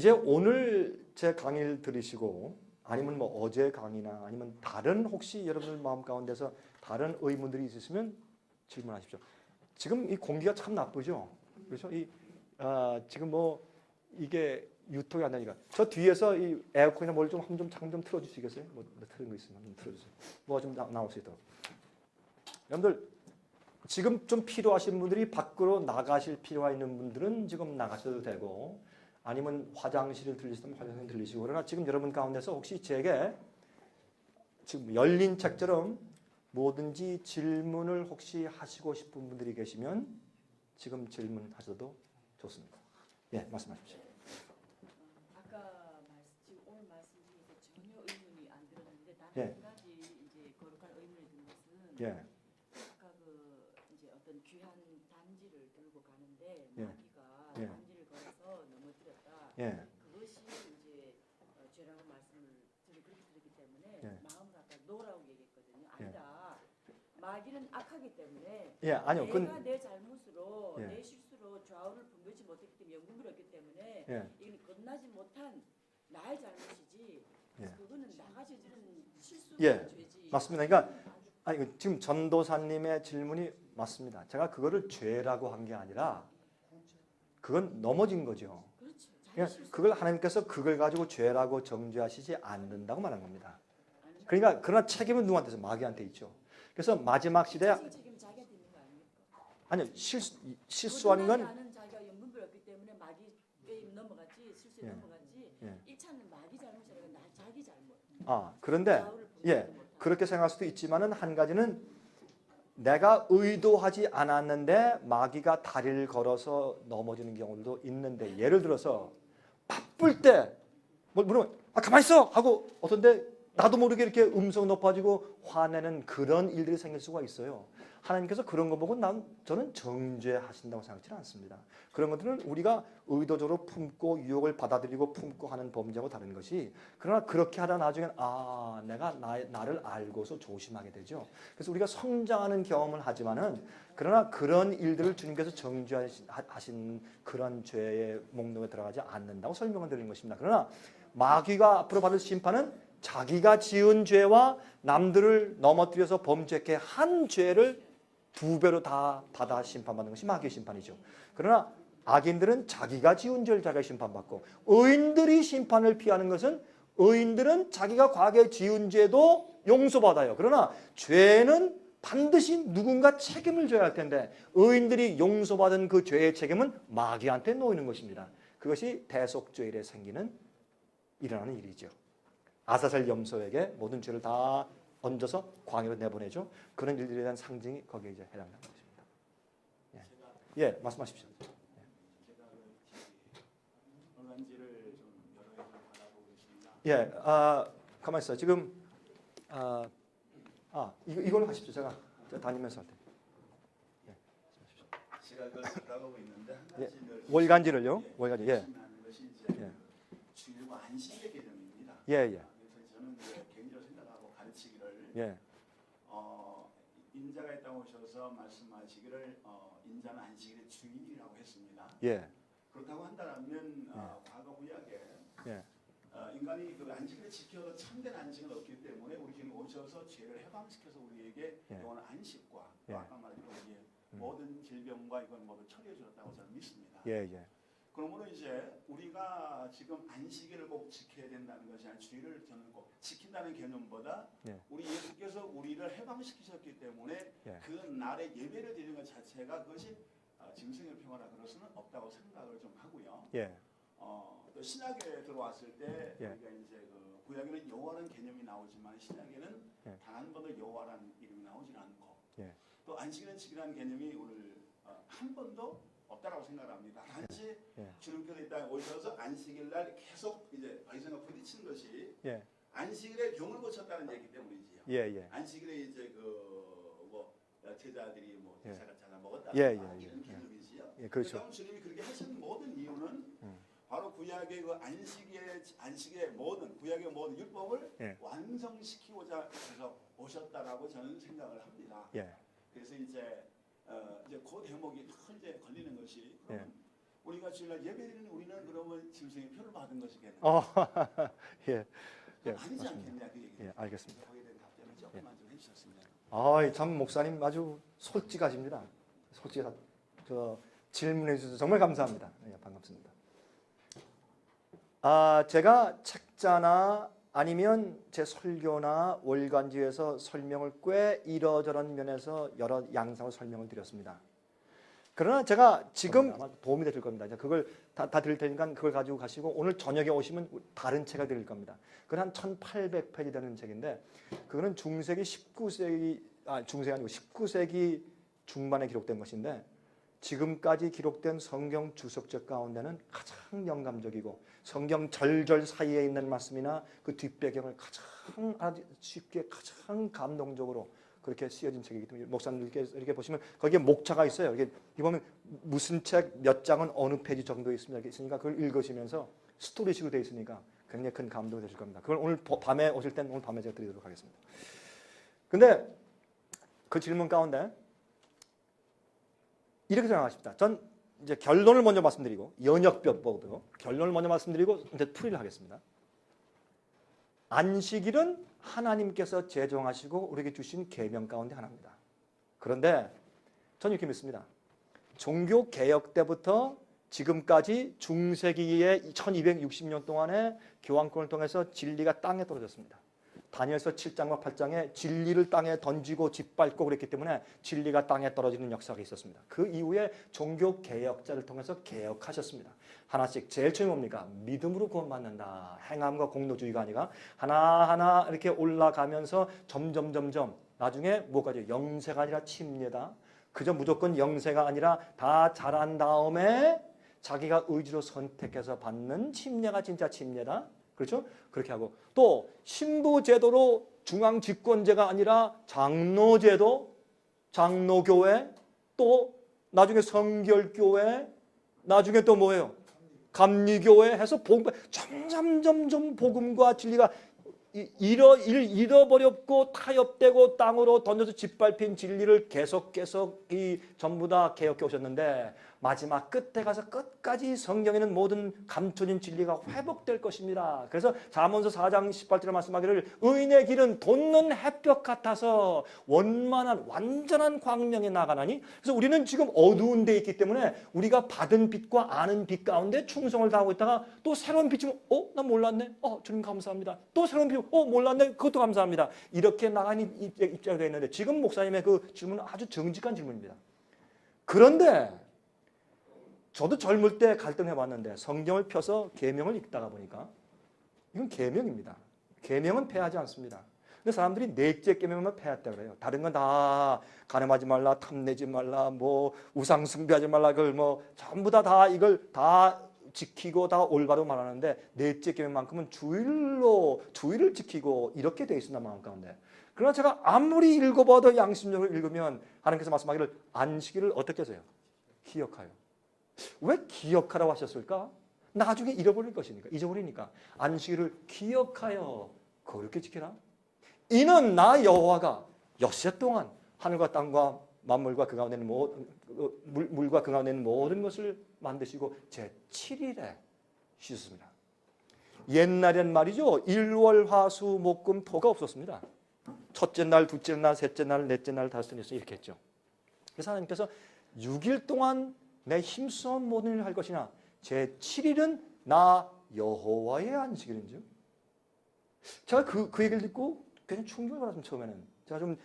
이제 오늘 제 강의를 들으시고 아니면 뭐 어제 강의나 아니면 다른 혹시 여러분들 마음 가운데서 다른 의문들이 있으시면 질문하십시오. 지금 이 공기가 참 나쁘죠. 그렇죠? 지금 뭐 이게 유통이 안 되니까 저 뒤에서 이 에어컨이나 뭘 좀 잠 좀 틀어주시겠어요? 뭐 틀은 거 있으면 좀 틀어주세요. 뭐가 좀 나올 수 있도록. 여러분들 지금 좀 필요하신 분들이 밖으로 나가실 필요가 있는 분들은 지금 나가셔도 되고 아니면 화장실을 들리시면 화장실 들리시고 그러나 지금 여러분 가운데서 혹시 제게 지금 열린 책처럼 뭐든지 질문을 혹시 하시고 싶은 분들이 계시면 지금 질문하셔도 좋습니다. 예, 말씀하십시오. 아까 지금 오늘 말씀 중에서 전혀 의문이 안 들었는데 다른 예. 한 가지 이제 거룩한 의문이 든 것은 예, 아까 이제 어떤 귀한 단지를 들고 가는데 예. 마귀가 예. 단지를 걸어서 넘어뜨렸다. 예, 그것이 이제 죄라고 말씀을 그렇게 들었기 때문에 예. 마음을 아까 놓으라고 얘기했거든요. 아니다. 마귀는 악하기 때문에 예, 아니요. 내가 내 잘못으로 예. 내 실수로 좌우를 분별치 못했기 때문에 영분을 얻기 때문에 예. 이건 건나지 못한 나의 잘못이지 예. 그거는 나가 저지른 실수가 예, 죄지. 맞습니다. 그러니까 지금 전도사님의 질문이 맞습니다. 제가 그거를 죄라고 한 게 아니라 그건 넘어진 거죠. 그렇죠. 그러니까 그걸 하나님께서 그걸 가지고 죄라고 정죄하시지 않는다고 말한 겁니다. 그러니까 그러나 책임은 누구한테서 마귀한테 있죠. 그래서 마지막 시대 책임 자기한테 있는 거 아닙니까? 아니요 실수한 건 나는 자기가 영분을 얻기 때문에 마귀 게임 넘어갔지 실수에 예. 넘어갔지. 예. 1차는 마귀 잘못이 아니라 자기 잘못. 그런데 좌우를 예 분별하지 못하고. 그렇게 생각할 수도 있지만은 한 가지는 내가 의도하지 않았는데 마귀가 다리를 걸어서 넘어지는 경우도 있는데 예를 들어서 바쁠 때 물론 가만히 있어 하고 어떤데 나도 모르게 이렇게 음성 높아지고 화내는 그런 일들이 생길 수가 있어요. 하나님께서 그런 거 보고 저는 정죄하신다고 생각하지 않습니다. 그런 것들은 우리가 의도적으로 품고 유혹을 받아들이고 품고 하는 범죄하고 다른 것이 그러나 그렇게 하다 나중엔 내가 나를 알고서 조심하게 되죠. 그래서 우리가 성장하는 경험을 하지만은 그러나 그런 일들을 주님께서 정죄하신 그런 죄의 목록에 들어가지 않는다고 설명을 드리는 것입니다. 그러나 마귀가 앞으로 받을 심판은 자기가 지은 죄와 남들을 넘어뜨려서 범죄케 한 죄를 2배로 다 받아 심판받는 것이 마귀의 심판이죠. 그러나 악인들은 자기가 지은 죄를 자기가 심판받고 의인들이 심판을 피하는 것은 의인들은 자기가 과거에 지은 죄도 용서받아요. 그러나 죄는 반드시 누군가 책임을 져야 할 텐데 의인들이 용서받은 그 죄의 책임은 마귀한테 놓이는 것입니다. 그것이 대속죄일에 일어나는 일이죠. 아사셀 염소에게 모든 죄를 다 얹어서 광야로 내보내죠. 그런 일들에 대한 상징이 거기에 이제 해당하는 것입니다. 예, 말씀하십시오. 제가 관광지를 좀 여러 개 바라보고 있습니다. 예, 가만히 있어요. 지금 이걸로 하십시오. 제가 다니면서 할 때. 예, 제가 그걸 바라보고 있는데 한 가지 월간지를요. 월간지. 예. 하는 것이 이제 주일과 안식의 개념입니다. 예. 그래서 저는 개인적으로 생각하고 가르치기를 예. 인자가 이 땅에 오셔서 말씀하시기를 인자는 안식일의 주인이라고 했습니다. 예. 그렇다고 한다면 과거 구약에 예. 인간이 그 안식일을 지켜서 참된 안식을 얻기 때문에 우리 주님 오셔서 죄를 해방시켜서 우리에게 영원한 안식과 아까 말했던 우리의 모든 질병과 이걸 모두 처리해 주었다고 저는 믿습니다. 예. 그러므로 이제 우리가 지금 안식일을 꼭 지켜야 된다는 것이 아니라 주일을 저는 꼭 지킨다는 개념보다 우리 예수께서 우리를 해방시키셨기 때문에 그 날에 예배를 드리는 것 자체가 그것이 짐승의 평화라 그럴 수는 없다고 생각을 좀 하고요. 또 신약에 들어왔을 때 우리가 이제 그 구약에는 여호와라는 개념이 나오지만 신약에는 단 한 번도 여호와라는 이름이 나오질 않고 또 안식일은 지키라는 개념이 오늘 한 번도 없다라고 생각합니다. 단지 주님께서 이 땅에 오셔서 안식일 날 계속 이제 바리새인과 부딪히는 것이 안식일에 병을 고쳤다는 얘기 때문이지요. 안식일에 이제 제자들이 제사를 찾아 먹었다 이런 개념이지요. 그렇죠. 주님이 그렇게 하신 모든 이유는 바로 구약의 그 안식의 모든 구약의 모든 율법을 완성시키고자 해서 오셨다라고 저는 생각을 합니다. 그래서 이제 그 대목이 이제 걸리는 것이 우리가 주일날 예배드리는 우리는 그러면 짐승의 표를 받은 것이겠네. 예. 예. 아니지 맞습니다. 않겠냐 그 얘기. 예, 알겠습니다. 거기에 대한 답변을 조금만 좀 해주셨으면. 참 목사님 아주 솔직하십니다. 솔직히 저 질문해 주셔서 정말 감사합니다. 예, 반갑습니다. 제가 책자나 아니면 제 설교나 월간지에서 설명을 꽤 이러저런 면에서 여러 양상으로 설명을 드렸습니다. 그러나 제가 지금 아마 도움이 될 겁니다. 이제 그걸 다 드릴 테니까 그걸 가지고 가시고 오늘 저녁에 오시면 다른 책을 드릴 겁니다. 그건 한 1800페이지 되는 책인데 그거는 중세기 19세기 중세가 아니고 19세기 중반에 기록된 것인데 지금까지 기록된 성경 주석책 가운데는 가장 영감적이고 성경 절절 사이에 있는 말씀이나 그 뒷배경을 가장 아주 쉽게 가장 감동적으로 그렇게 쓰여진 책이기 때문에 목사님들께 이렇게 보시면 거기에 목차가 있어요. 이렇게 보면 무슨 책 몇 장은 어느 페이지 정도 있습니다. 이렇게 있으니까 그걸 읽으시면서 스토리식으로 되어 있으니까 굉장히 큰 감동이 되실 겁니다. 그걸 오늘 밤에 오실 때는 오늘 밤에 제가 드리도록 하겠습니다. 근데 그 질문 가운데 이렇게 생각하십니다. 전 이제 결론을 먼저 말씀드리고 연역벽보도 결론을 먼저 말씀드리고 이제 풀이를 하겠습니다. 안식일은 하나님께서 제정하시고 우리에게 주신 계명 가운데 하나입니다. 그런데 저는 이렇게 믿습니다. 종교 개혁 때부터 지금까지 중세기의 1260년 동안의 교황권을 통해서 진리가 땅에 떨어졌습니다. 다니엘서 7장과 8장에 진리를 땅에 던지고 짓밟고 그랬기 때문에 진리가 땅에 떨어지는 역사가 있었습니다. 그 이후에 종교 개혁자를 통해서 개혁하셨습니다. 하나씩 제일 처음에 뭡니까? 믿음으로 구원받는다. 행함과 공로주의가 아니라 하나하나 이렇게 올라가면서 점점 나중에 뭐까지 영세가 아니라 침례다. 그저 무조건 영세가 아니라 다 자란 다음에 자기가 의지로 선택해서 받는 침례가 진짜 침례다. 그렇죠? 그렇게 하고 또 신부 제도로 중앙 집권제가 아니라 장로제도, 장로교회, 또 나중에 성결교회, 나중에 또 뭐예요? 감리교회 해서 복음, 점점 복음과 진리가 잃어버렸고 타협되고 땅으로 던져서 짓밟힌 진리를 계속 이 전부 다 개혁해 오셨는데 마지막 끝에 가서 끝까지 성경에는 모든 감춰진 진리가 회복될 것입니다. 그래서 잠언서 4장 18절에 말씀하기를 의인의 길은 돋는 햇볕 같아서 원만한 완전한 광명에 나가나니 그래서 우리는 지금 어두운 데 있기 때문에 우리가 받은 빛과 아는 빛 가운데 충성을 다하고 있다가 또 새로운 빛이면 나 몰랐네. 주님 감사합니다. 또 새로운 빛 몰랐네. 그것도 감사합니다. 이렇게 나가는 입장이 되어 있는데 지금 목사님의 그 질문은 아주 정직한 질문입니다. 그런데 저도 젊을 때 갈등해봤는데 성경을 펴서 계명을 읽다가 보니까 이건 계명입니다. 계명은 폐하지 않습니다. 근데 사람들이 넷째 계명만 폐했다고 그래요. 다른 건 다 간음하지 말라, 탐내지 말라, 뭐 우상 숭배하지 말라, 그걸 뭐 전부 다 이걸 다 지키고 다 올바로 말하는데 넷째 계명만큼은 주의를 지키고 이렇게 돼 있습니다. 마음 가운데. 그러나 제가 아무리 읽어봐도 양심적으로 읽으면 하나님께서 말씀하기를 안식일을 어떻게 하세요? 기억하여. 왜 기억하라고 하셨을까? 나중에 잃어버릴 것이니까, 잊어버리니까. 안식일을 기억하여 거룩히 지키라. 이는 나 여호와가 엿새 동안 하늘과 땅과 만물과 그 가운데 있는 물과 그 가운데 있는 모든 것을 만드시고 제 7일에 쉬셨습니다. 옛날엔 말이죠. 일월화수 목금 토가 없었습니다. 첫째 날, 둘째 날, 셋째 날, 넷째 날, 다섯째 날 이렇게 했죠. 그래서 하나님께서 6일 동안 내 힘써 모든 일을 할 것이나 제 7일은 나 여호와의 안식일인즉. 제가 그 얘기를 듣고 굉장히 충격을 받았습니다. 처음에는 제가 좀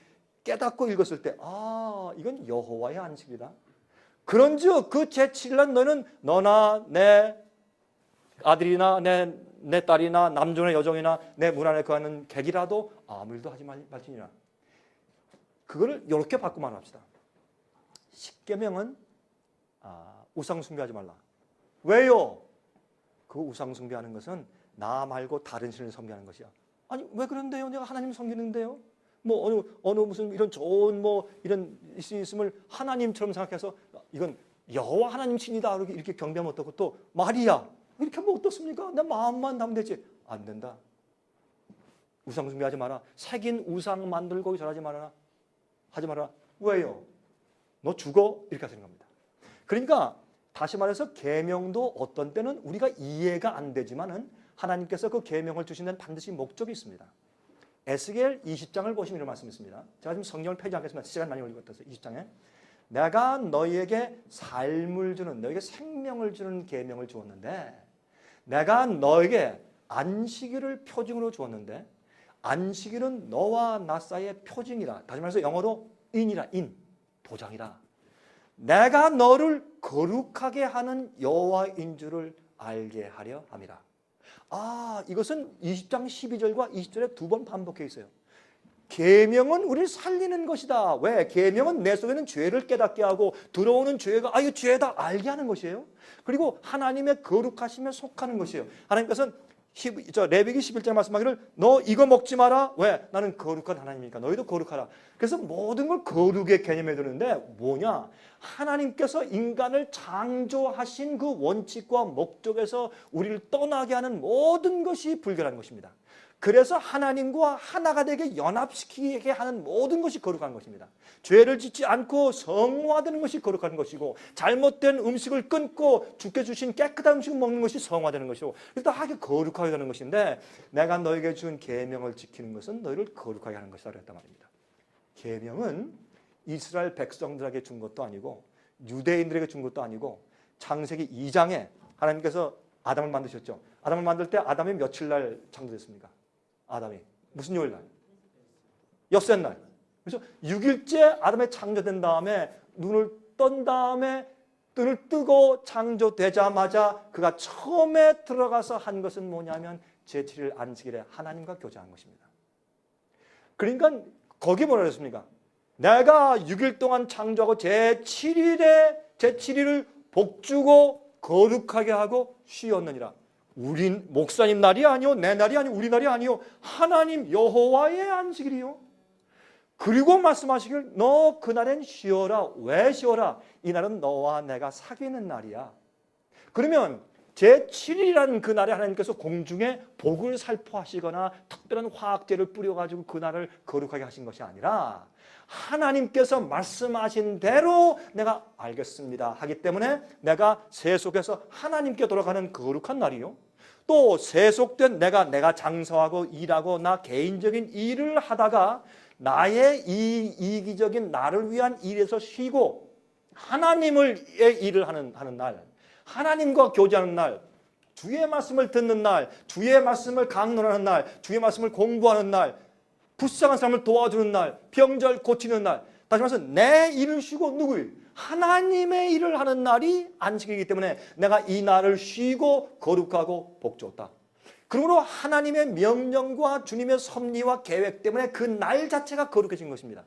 깨닫고 읽었을 때 이건 여호와의 안식이다. 그런즉 그 제 7일날 너는 너나 내 아들이나 내 딸이나 남종이나 여종이나 내 문 안에 거하는 객이라도 아무 일도 하지 말지니라. 그거를 이렇게 바꾸고 말합시다. 십계명은 우상 숭배하지 말라. 왜요? 그 우상 숭배하는 것은 나 말고 다른 신을 섬기는 것이야. 아니 왜 그런데요? 내가 하나님 섬기는데요. 뭐 어느 무슨 이런 좋은 뭐 이런 신이 있음을 하나님처럼 생각해서 이건 여호와 하나님 신이다 이렇게 경배하면 어떻고 또 말이야 이렇게 하면 어떻습니까? 내 마음만 담으면 되지. 안 된다. 우상 숭배하지 마라. 새긴 우상 만들고 절하지 말아라. 하지 마라. 왜요? 너 죽어? 이렇게 하시는 겁니다. 그러니까 다시 말해서 계명도 어떤 때는 우리가 이해가 안 되지만은 하나님께서 그 계명을 주신 데는 반드시 목적이 있습니다. 에스겔 20장을 보시면 이런 말씀이 있습니다. 제가 지금 성경을 폐지 않겠습니다. 시간 많이 걸릴 것 같아서 20장에 내가 너희에게 삶을 주는, 너희에게 생명을 주는 계명을 주었는데 내가 너에게 안식일을 표징으로 주었는데 안식일은 너와 나 사이의 표징이라. 다시 말해서 영어로 인이라, 인, 도장이라. 내가 너를 거룩하게 하는 여호와인 줄을 알게 하려 함이라. 이것은 20장 12절과 20절에 두 번 반복해 있어요. 계명은 우리를 살리는 것이다. 왜? 계명은 내 속에는 죄를 깨닫게 하고 들어오는 죄가 이거 죄다 알게 하는 것이에요. 그리고 하나님의 거룩하심에 속하는 것이에요. 하나님께서는 레위기 11장 말씀하기를 너 이거 먹지 마라. 왜? 나는 거룩한 하나님이니까 너희도 거룩하라. 그래서 모든 걸 거룩의 개념에 드는데 뭐냐? 하나님께서 인간을 창조하신 그 원칙과 목적에서 우리를 떠나게 하는 모든 것이 불결한 것입니다. 그래서 하나님과 하나가 되게 연합시키게 하는 모든 것이 거룩한 것입니다. 죄를 짓지 않고 성화되는 것이 거룩한 것이고 잘못된 음식을 끊고 주께 주신 깨끗한 음식을 먹는 것이 성화되는 것이고 그래서 하게 거룩하게 되는 것인데 내가 너에게 준 계명을 지키는 것은 너희를 거룩하게 하는 것이다 그랬단 말입니다. 계명은 이스라엘 백성들에게 준 것도 아니고 유대인들에게 준 것도 아니고 창세기 2장에 하나님께서 아담을 만드셨죠. 아담을 만들 때 아담이 며칠 날 창조됐습니까? 아담이 무슨 요일 날? 엿새 날. 그래서 6일째 아담이 창조된 다음에 눈을 떤 다음에 눈을 뜨고 창조되자마자 그가 처음에 들어가서 한 것은 뭐냐면 제7일 안식일에 하나님과 교제한 것입니다. 그러니까 거기 뭐라 그랬습니까? 내가 6일 동안 창조하고 제7일을 복주고 거룩하게 하고 쉬었느니라. 우린 목사님 날이 아니요, 내 날이 아니요, 우리 날이 아니요, 하나님 여호와의 안식일이요. 그리고 말씀하시길 너 그날엔 쉬어라. 왜 쉬어라? 이 날은 너와 내가 사귀는 날이야. 그러면 제7일이라는 그 날에 하나님께서 공중에 복을 살포하시거나 특별한 화학제를 뿌려가지고 그 날을 거룩하게 하신 것이 아니라 하나님께서 말씀하신 대로 내가 알겠습니다 하기 때문에 내가 세속에서 하나님께 돌아가는 거룩한 날이요. 또 세속된 내가 장사하고 일하고 나 개인적인 일을 하다가 나의 이기적인 나를 위한 일에서 쉬고 하나님의 일을 하는 날, 하나님과 교제하는 날, 주의 말씀을 듣는 날, 주의 말씀을 강론하는 날, 주의 말씀을 공부하는 날, 불쌍한 사람을 도와주는 날, 병절 고치는 날. 다시 말해서 내 일을 쉬고 누구의? 하나님의 일을 하는 날이 안식이기 때문에 내가 이 날을 쉬고 거룩하고 복주었다. 그러므로 하나님의 명령과 주님의 섭리와 계획 때문에 그 날 자체가 거룩해진 것입니다.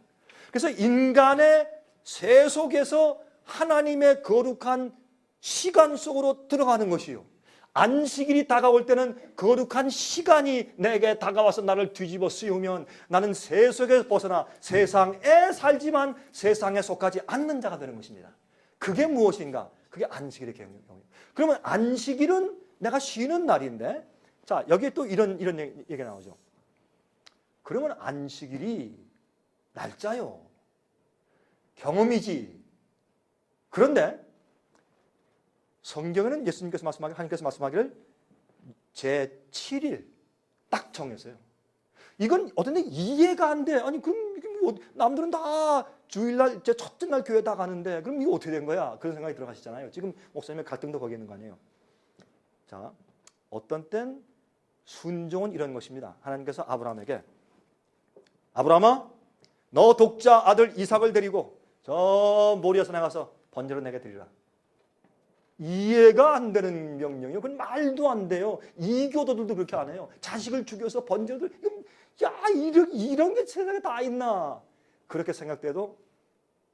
그래서 인간의 세속에서 하나님의 거룩한 시간 속으로 들어가는 것이요. 안식일이 다가올 때는 거룩한 시간이 내게 다가와서 나를 뒤집어 씌우면 나는 세속에서 벗어나 세상에 살지만 세상에 속하지 않는 자가 되는 것입니다. 그게 무엇인가? 그게 안식일의 개념이에요. 그러면 안식일은 내가 쉬는 날인데 자 여기에 또 이런 얘기가 나오죠. 그러면 안식일이 날짜요. 경험이지. 그런데 성경에는 예수님께서 하나님께서 말씀하기를 제7일 딱 정했어요. 이건 어떤데 이해가 안 돼. 아니 그럼 남들은 다 주일날 제 첫째 날 교회 다 가는데 그럼 이거 어떻게 된 거야? 그런 생각이 들어가시잖아요. 지금 목사님의 갈등도 거기 있는 거 아니에요. 자, 어떤 땐 순종은 이런 것입니다. 하나님께서 아브라함에게 아브라함아 너 독자 아들 이삭을 데리고 저 모리아산에 가서 번제로 내게 드리라. 이해가 안 되는 명령이요. 그건 말도 안 돼요. 이교도들도 그렇게 안 해요. 자식을 죽여서 번제로 야 이런 게 세상에 다 있나. 그렇게 생각돼도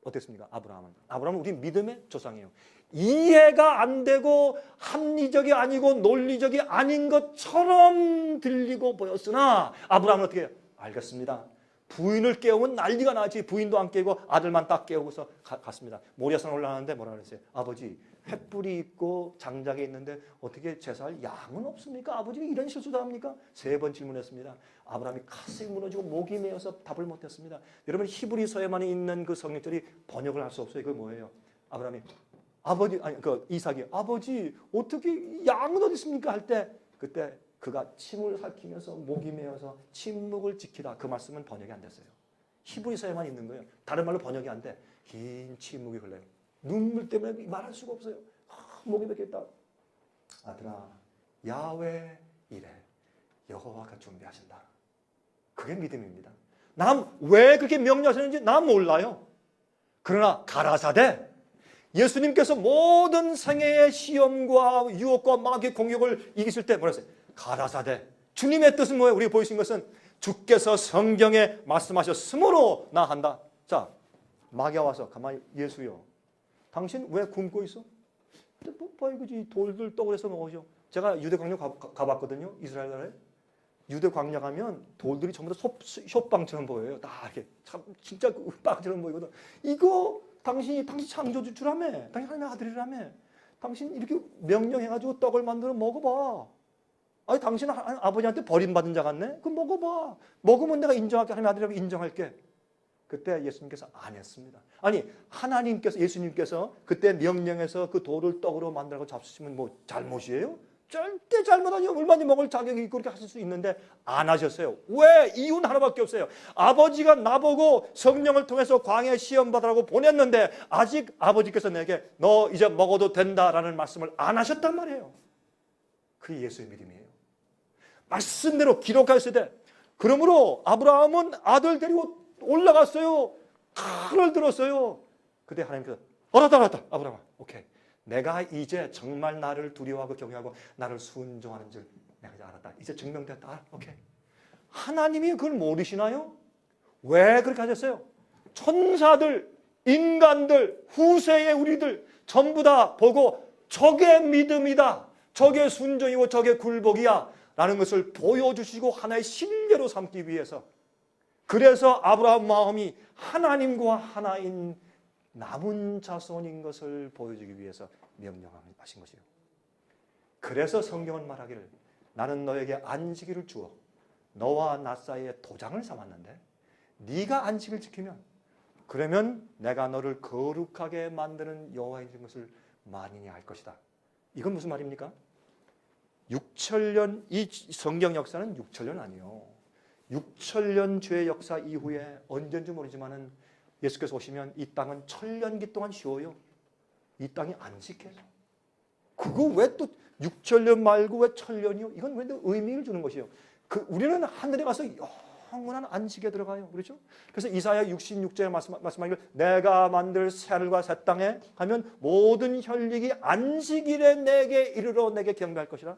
어땠습니까? 아브라함은 우리 믿음의 조상이에요. 이해가 안 되고 합리적이 아니고 논리적이 아닌 것처럼 들리고 보였으나 아브라함은 어떻게 해요? 알겠습니다. 부인을 깨우면 난리가 나지. 부인도 안 깨고 아들만 딱 깨우고서 갔습니다. 모리아산 올라가는데 뭐라 그랬어요? 아버지 횃불이 있고 장작이 있는데 어떻게 제사할 양은 없습니까? 아버지가 이런 실수도 합니까? 3번 질문했습니다. 아브라함이 가슴이 무너지고 목이 메어서 답을 못했습니다. 여러분 히브리서에만 있는 그 성경절이 번역을 할 수 없어요. 이거 뭐예요? 아브라함이 아버지 아니 그 이삭이 아버지 어떻게 양은 어디 있습니까 할 때 그때 그가 침을 삼키면서 목이 메어서 침묵을 지키라 그 말씀은 번역이 안 됐어요. 히브리서에만 있는 거예요. 다른 말로 번역이 안 돼. 긴 침묵이 흘러요. 눈물 때문에 말할 수가 없어요. 목이 맥혔다. 아들아 야훼 이래 여호와가 준비하신다. 그게 믿음입니다. 남 왜 그렇게 명령하셨는지 난 몰라요. 그러나 가라사대 예수님께서 모든 생애의 시험과 유혹과 마귀의 공격을 이기실 때 뭐랬어요? 가라사대. 주님의 뜻은 뭐예요? 우리가 보이신 것은 주께서 성경에 말씀하셨으므로 나 한다. 자, 마귀가 와서 가만히 예수요. 당신 왜 굶고 있어? 뭐 이거지 돌들 떡을 해서 먹으죠. 제가 유대 광야 가봤거든요. 이스라엘 나라에. 유대 광야 가면 돌들이 전부 다 솥방처럼 보여요. 다 이렇게 참 진짜 그 빵처럼 보이거든. 이거 당신 창조주라며. 당신 하나님의 아들이라며. 당신 이렇게 명령해가지고 떡을 만들어 먹어봐. 아니 당신 아버지한테 버림받은 자 같네? 그럼 먹어봐. 먹으면 내가 인정할게. 하나님의 아들이라고 인정할게. 그때 예수님께서 안 했습니다. 아니 하나님께서 예수님께서 그때 명령해서 그 돌을 떡으로 만들고 잡수시면 뭐 잘못이에요? 절대 잘못 아니에요. 얼마나 먹을 자격이 있고 그렇게 하실 수 있는데 안 하셨어요. 왜? 이유는 하나밖에 없어요. 아버지가 나보고 성령을 통해서 광야에 시험 받으라고 보냈는데 아직 아버지께서 내게 너 이제 먹어도 된다라는 말씀을 안 하셨단 말이에요. 그게 예수의 믿음이에요. 말씀대로 기록하였을 때 그러므로 아브라함은 아들 데리고 올라갔어요. 칼을 들었어요. 그때 하나님께서 알았다 아브라함아 오케이. 내가 이제 정말 나를 두려워하고 경외하고 나를 순종하는 줄 내가 이제 알았다. 이제 증명됐다. 오케이. 하나님이 그걸 모르시나요? 왜 그렇게 하셨어요? 천사들, 인간들, 후세의 우리들 전부 다 보고 저게 믿음이다. 저게 순종이고 저게 굴복이야. 라는 것을 보여주시고 하나의 신뢰로 삼기 위해서 그래서 아브라함 마음이 하나님과 하나인 남은 자손인 것을 보여주기 위해서 명령하신 것이요. 그래서 성경은 말하기를 나는 너에게 안식일을 주어 너와 나 사이에 도장을 삼았는데 네가 안식을 지키면 그러면 내가 너를 거룩하게 만드는 여호와인 것을 만인이 알 것이다. 이건 무슨 말입니까? 6천년 이 성경 역사는 6천년 아니에요. 6천년 죄의 역사 이후에 언젠지 모르지만은 예수께서 오시면 이 땅은 천년기 동안 쉬어요. 이 땅이 안식해서. 그거 왜 또 6천년 말고 왜 천년이요? 이건 왜 의미를 주는 것이에요. 우리는 하늘에 가서 영원한 안식에 들어가요. 그렇죠? 그래서 이사야 66절에 말씀하기를 내가 만들 새하늘과 새 땅에 하면 모든 혈육이 안식일에 내게 이르러 내게 경배할 것이라.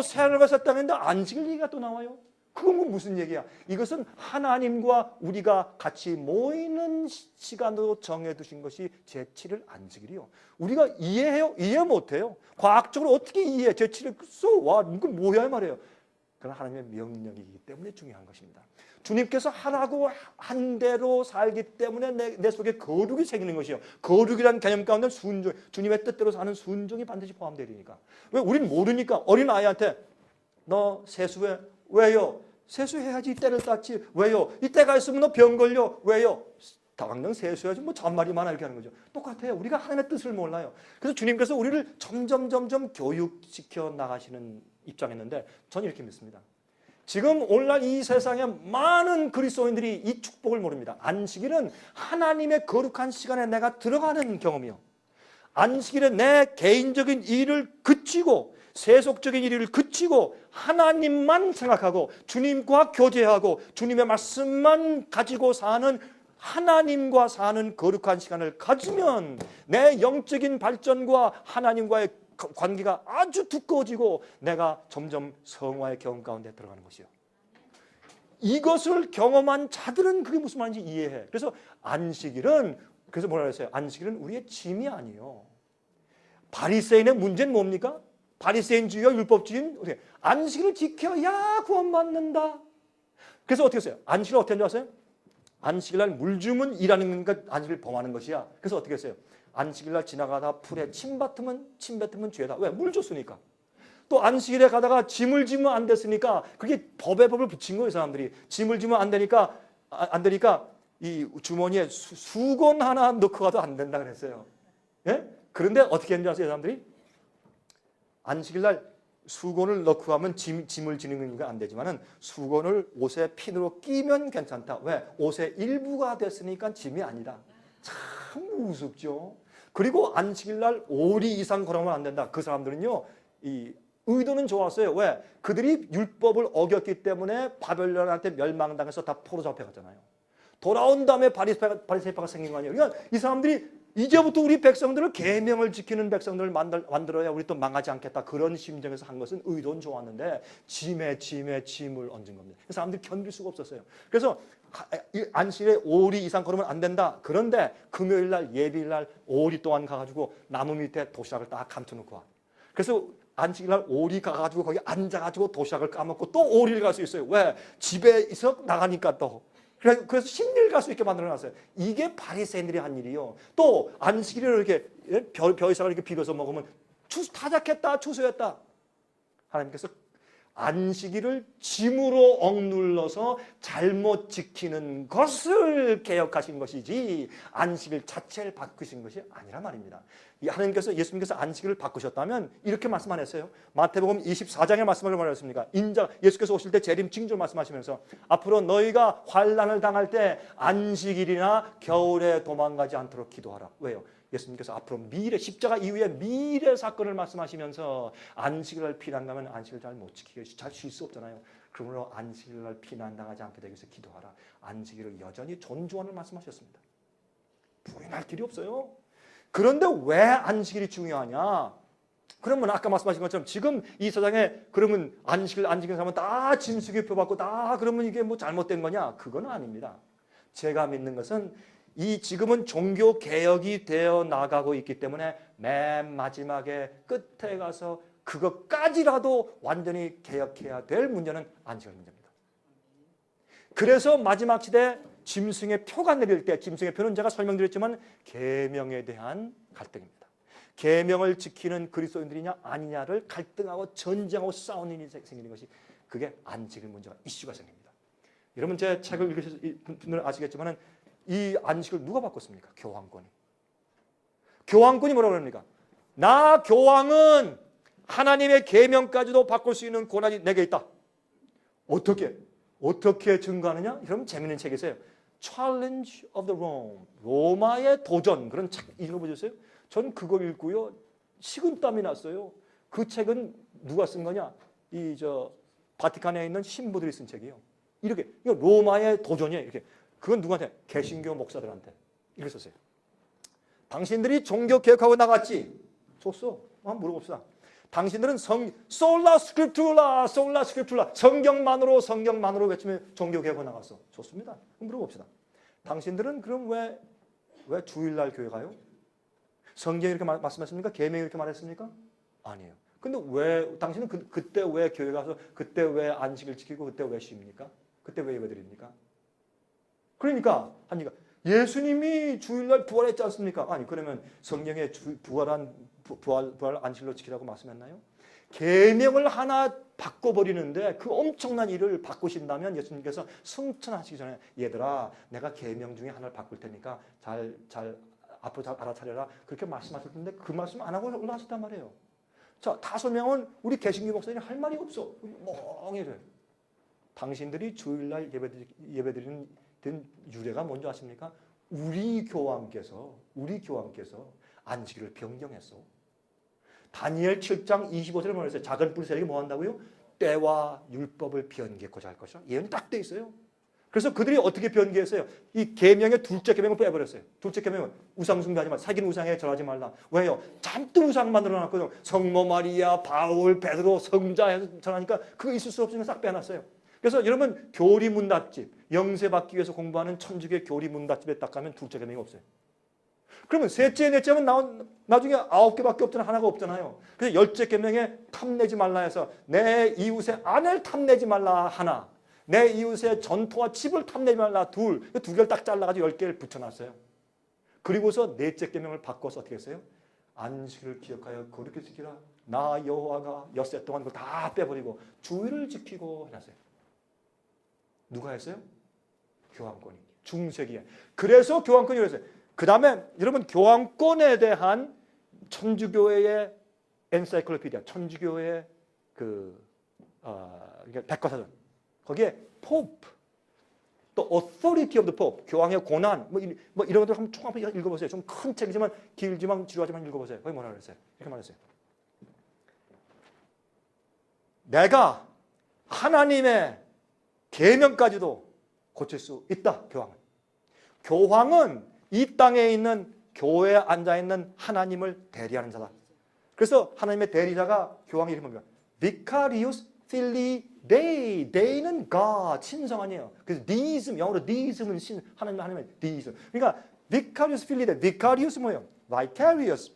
새하늘과 새 땅인데 안식일 얘기가 또 나와요. 그건 무슨 얘기야? 이것은 하나님과 우리가 같이 모이는 시간으로 정해두신 것이 제7일 안식일이요. 우리가 이해해요? 이해 못해요. 과학적으로 어떻게 이해해? 제7일 와 이거 뭐야 말이에요. 그건 하나님의 명령이기 때문에 중요한 것입니다. 주님께서 하라고 한 대로 살기 때문에 내 속에 거룩이 생기는 것이요. 거룩이라는 개념 가운데 순종, 주님의 뜻대로 사는 순종이 반드시 포함되니까. 왜? 우린 모르니까 어린 아이한테 너 세수해. 왜요? 세수해야지 때를 땄지. 왜요? 이때가 있으면 너 병 걸려. 왜요? 당장 세수해야지 뭐 잔말이만 이렇게 하는 거죠. 똑같아요. 우리가 하나님의 뜻을 몰라요. 그래서 주님께서 우리를 점점 교육시켜 나가시는 입장이었는데 저는 이렇게 믿습니다. 지금 오늘날 이 세상에 많은 그리스도인들이 이 축복을 모릅니다. 안식일은 하나님의 거룩한 시간에 내가 들어가는 경험이요. 안식일에 내 개인적인 일을 그치고 세속적인 일을 그치고 하나님만 생각하고 주님과 교제하고 주님의 말씀만 가지고 사는 하나님과 사는 거룩한 시간을 가지면 내 영적인 발전과 하나님과의 관계가 아주 두꺼워지고 내가 점점 성화의 경험 가운데 들어가는 것이요. 이것을 경험한 자들은 그게 무슨 말인지 이해해. 그래서 안식일은 그래서 뭐라 그랬어요? 안식일은 우리의 짐이 아니에요. 바리새인의 문제는 뭡니까? 바리새인주의와 율법주의는 안식일을 지켜야 구원받는다. 그래서 어떻게 했어요? 안식일을 어떻게 하는 줄 아세요? 안식일날 물 주면 일하는 거니까 안식일을 범하는 것이야. 그래서 어떻게 했어요? 안식일날 지나가다 풀에 침 뱉으면 죄다. 왜? 물 줬으니까. 또 안식일에 가다가 짐을 지면 안 됐으니까 그게 법에 법을 붙인 거예요. 사람들이. 짐을 지면 안 되니까 이 주머니에 수건 하나 넣고 가도 안 된다 그랬어요. 예? 그런데 어떻게 했는지 아세요, 사람들이? 안식일 날 수건을 넣고 하면 짐을 지는 건 안 되지만은 수건을 옷에 핀으로 끼면 괜찮다. 왜? 옷의 일부가 됐으니까 짐이 아니다. 참 우습죠. 그리고 안식일 날 오리 이상 걸으면 안 된다. 그 사람들은요, 이 의도는 좋았어요. 왜? 그들이 율법을 어겼기 때문에 바벨론한테 멸망당해서 다 포로 잡혀갔잖아요. 돌아온 다음에 바리새파가 생긴 거 아니에요. 그러니까 이 사람들이 이제부터 우리 백성들을 계명을 지키는 백성들을 만들어야 우리 또 망하지 않겠다. 그런 심정에서 한 것은 의도는 좋았는데 짐을 얹은 겁니다. 사람들이 견딜 수가 없었어요. 그래서 안식일에 5리 이상 걸으면 안 된다. 그런데 금요일 날 예비일 날 5리 동안 가가지고 나무 밑에 도시락을 딱 감춰놓고 와. 그래서 안식일 날 5리 가가지고 거기 앉아가지고 도시락을 까먹고 또 5리를 갈 수 있어요. 왜? 집에서 나가니까 또. 그래서 신일 갈 수 있게 만들어놨어요. 이게 바리새인들이 한 일이요. 또 안식일을 이렇게 벼이삭을 이렇게 비벼서 먹으면 타작했다, 추수했다. 하나님께서 안식일을 짐으로 억눌러서 잘못 지키는 것을 개혁하신 것이지 안식일 자체를 바꾸신 것이 아니란 말입니다. 하나님께서 예수님께서 안식일을 바꾸셨다면 이렇게 말씀 안 했어요. 마태복음 24장의 말씀을 말했습니까? 예수께서 오실 때 재림 징조 말씀하시면서 앞으로 너희가 환난을 당할 때 안식일이나 겨울에 도망가지 않도록 기도하라. 왜요? 예수님께서 앞으로 십자가 이후에 미래 사건을 말씀하시면서 안식일 날 피난가면 안식일 잘 못 지키게 잘 쉴 수 없잖아요. 그러므로 안식일 날 피난당하지 않게 되기 위해서 기도하라. 안식일을 여전히 존중하는 말씀하셨습니다. 부인할 길이 없어요. 그런데 왜 안식일이 중요하냐? 그러면 아까 말씀하신 것처럼 지금 이 세상에 그러면 안식일 하면 다 짐승의 표 받고 다 그러면 이게 뭐 잘못된 거냐? 그건 아닙니다. 제가 믿는 것은 지금은 종교 개혁이 되어 나가고 있기 때문에 맨 마지막에 끝에 가서 그것까지라도 완전히 개혁해야 될 문제는 안식일 문제입니다. 그래서 마지막 시대 짐승의 표가 내릴 때 짐승의 표는 제가 설명드렸지만 계명에 대한 갈등입니다. 계명을 지키는 그리스도인들이냐 아니냐를 갈등하고 전쟁하고 싸우는 일이 생기는 것이 그게 안식일 문제가 이슈가 생깁니다. 여러분 제 책을 읽으신 분들은 아시겠지만 이 안식을 누가 바꿨습니까? 교황권이. 교황권이 뭐라고 합니까? 나 교황은 하나님의 계명까지도 바꿀 수 있는 권한이 내게 있다. 어떻게 증거하느냐? 그럼 재밌는 책이 있어요. Challenge of the Rome. 로마의 도전. 그런 책 읽어보셨어요? 저는 그걸 읽고요. 식은땀이 났어요. 그 책은 누가 쓴 거냐? 바티칸에 있는 신부들이 쓴 책이에요. 이거 로마의 도전이에요. 이렇게. 그건 누구한테? 개신교 목사들한테. 이렇게 썼어요. 당신들이 종교 개혁하고 나갔지? 좋소. 한번 물어봅시다. 당신들은 솔라 스크립툴라 성경만으로 외치면 종교 개혁하고 나갔어. 좋습니다. 그럼 물어봅시다. 당신들은 그럼 왜 주일날 교회 가요? 성경이 이렇게 말씀했습니까? 계명이 이렇게 말했습니까? 아니에요. 근데 왜 당신은 그때 왜 교회 가서 그때 왜 안식일 지키고 그때 왜 쉽니까? 그때 왜 예배드립니까? 그러니까 예수님이 주일날 부활했지 않습니까? 아니 그러면 성경에 부활 안식일로 지키라고 말씀했나요? 계명을 하나 바꿔버리는데 그 엄청난 일을 바꾸신다면 예수님께서 승천하시기 전에 얘들아 내가 계명 중에 하나를 바꿀 테니까 앞으로 잘 알아차려라 그렇게 말씀하실 텐데 그 말씀 안 하고 올라가셨단 말이에요. 자 5명은 우리 개신교 목사님이 할 말이 없어. 멍해져요. 당신들이 주일날 예배드리는 유래가 뭔지 아십니까? 우리 교황께서 안식일을 변경했어. 다니엘 7장 25절에 말했어요. 작은 뿔 세력이 뭐 한다고요? 때와 율법을 변개코자 할 것이라. 예언이 딱 돼 있어요. 그래서 그들이 어떻게 변개했어요? 이 계명의 둘째 계명을 빼버렸어요. 둘째 계명은 우상 숭배하지 말라. 사긴 우상에 절하지 말라. 왜요? 잔뜩 우상 만들어놨거든요. 성모 마리아, 바울, 베드로, 성자해서 절하니까 그거 있을 수 없으니까 싹 빼놨어요. 그래서 여러분 교리문답집, 영세 받기 위해서 공부하는 천주교 교리문답집에 딱 가면 둘째 계명이 없어요. 그러면 셋째, 넷째는 나중에 9개밖에 없잖아요. 하나가 없잖아요. 그래서 10째 계명에 탐내지 말라 해서 내 이웃의 아내를 탐내지 말라 하나, 내 이웃의 전토와 집을 탐내지 말라 둘, 두 개를 딱 잘라가지고 10개를 붙여놨어요. 그리고서 넷째 계명을 바꿔서 어떻게 했어요? 안식일을 기억하여 거룩히 지키라. 나 여호와가 엿새 동안 그걸 다 빼버리고 주일을 지키고 해놨어요. 누가 했어요? 교황권이. 중세기에. 그래서 교황권이 그랬어요. 그 다음에 여러분 교황권에 대한 천주교회의 엔사이클로피디아, 천주교회의 백과사전, 거기에 포프, 또 authority of the pope, 교황의 고난, 뭐 이런 것들 한번 총 한번 읽어보세요. 좀 큰 책이지만 길지만 지루하지만 읽어보세요. 거기 뭐라 그랬어요? 이렇게 말했어요. 내가 하나님의 계명까지도 고칠 수 있다. 교황은 이 땅에 있는 교회에 앉아 있는 하나님을 대리하는 자다. 그래서 하나님의 대리자가 교황의 이름입니다. Vicarius Filii Dei. Dei는 God, 신성 아니에요. 그래서 deism, 영어로 deism은 하나님의 deism. 그러니까 Vicarius Filii Dei. Vicarius 뭐예요? Vicarious,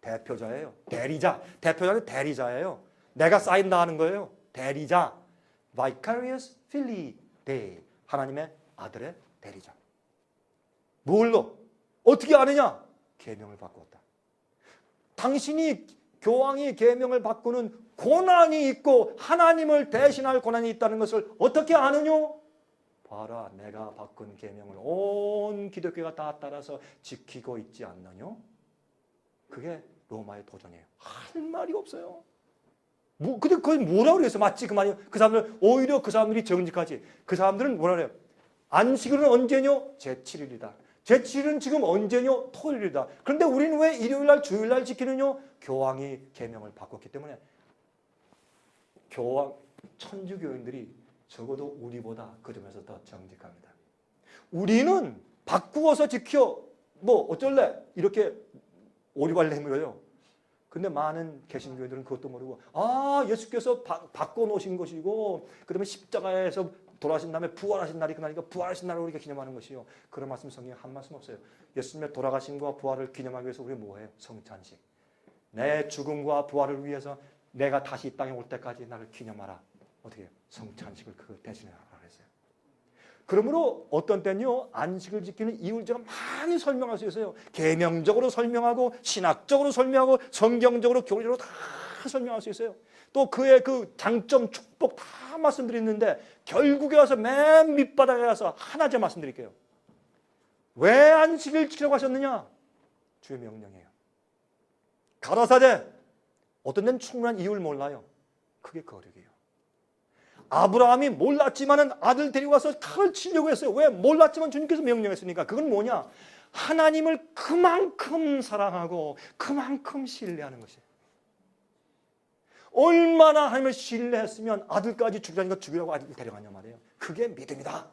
대표자예요. 대리자. 대표자는 대리자예요. 내가 쌓인다 하는 거예요. 대리자. Vicarious Filii Dei. 하나님의 아들의 대리자. 뭘로? 어떻게 아느냐? 계명을 바꾸었다. 당신이 교황이 계명을 바꾸는 고난이 있고 하나님을 대신할 고난이 있다는 것을 어떻게 아느냐? 봐라, 내가 바꾼 계명을 온 기독교가 다 따라서 지키고 있지 않느냐? 그게 로마의 도전이에요. 할 말이 없어요. 근데 그게 뭐라 그랬어? 맞지 그 말이요. 그 사람들 오히려 그 사람들이 정직하지. 그 사람들은 뭐라 그래요? 안식일은 언제뇨? 제7일이다. 제7일은 지금 언제뇨? 토요일이다. 그런데 우리는 왜 일요일날 주일날 지키느냐? 교황이 계명을 바꿨기 때문에. 교황 천주교인들이 적어도 우리보다 그 점에서 더 정직합니다. 우리는 바꾸어서 지켜 뭐 어쩔래? 이렇게 오리발 내밀어요. 근데 많은 개신교인들은 그것도 모르고 예수께서 바꿔놓으신 것이고 그 다음에 십자가에서 돌아가신 다음에 부활하신 날이 그날이니까 부활하신 날을 우리가 기념하는 것이요. 그런 말씀 성경에 한 말씀 없어요. 예수님의 돌아가심과 부활을 기념하기 위해서 우리 뭐해요? 성찬식. 내 죽음과 부활을 위해서 내가 다시 이 땅에 올 때까지 나를 기념하라. 어떻게 해요? 성찬식을 그 대신에 하라 그랬어요. 그러므로 어떤 때는요, 안식을 지키는 이유를 제가 많이 설명할 수 있어요. 계명적으로 설명하고 신학적으로 설명하고 성경적으로 교리적으로 다 설명할 수 있어요. 또 그의 그 장점, 축복 다 말씀드렸는데 결국에 와서 맨 밑바닥에 가서 하나 제가 말씀드릴게요. 왜 안식을 지키라고 하셨느냐? 주의 명령이에요. 가라사대 어떤 데는 충분한 이유를 몰라요. 그게 거룩이에요. 아브라함이 몰랐지만은 아들 데리고 와서 칼을 치려고 했어요. 왜? 몰랐지만 주님께서 명령했으니까. 그건 뭐냐? 하나님을 그만큼 사랑하고 그만큼 신뢰하는 것이에요. 얼마나 하나님을 신뢰했으면 아들까지 죽이라니까 죽이라고 아들을 데려가냐 말이에요. 그게 믿음이다.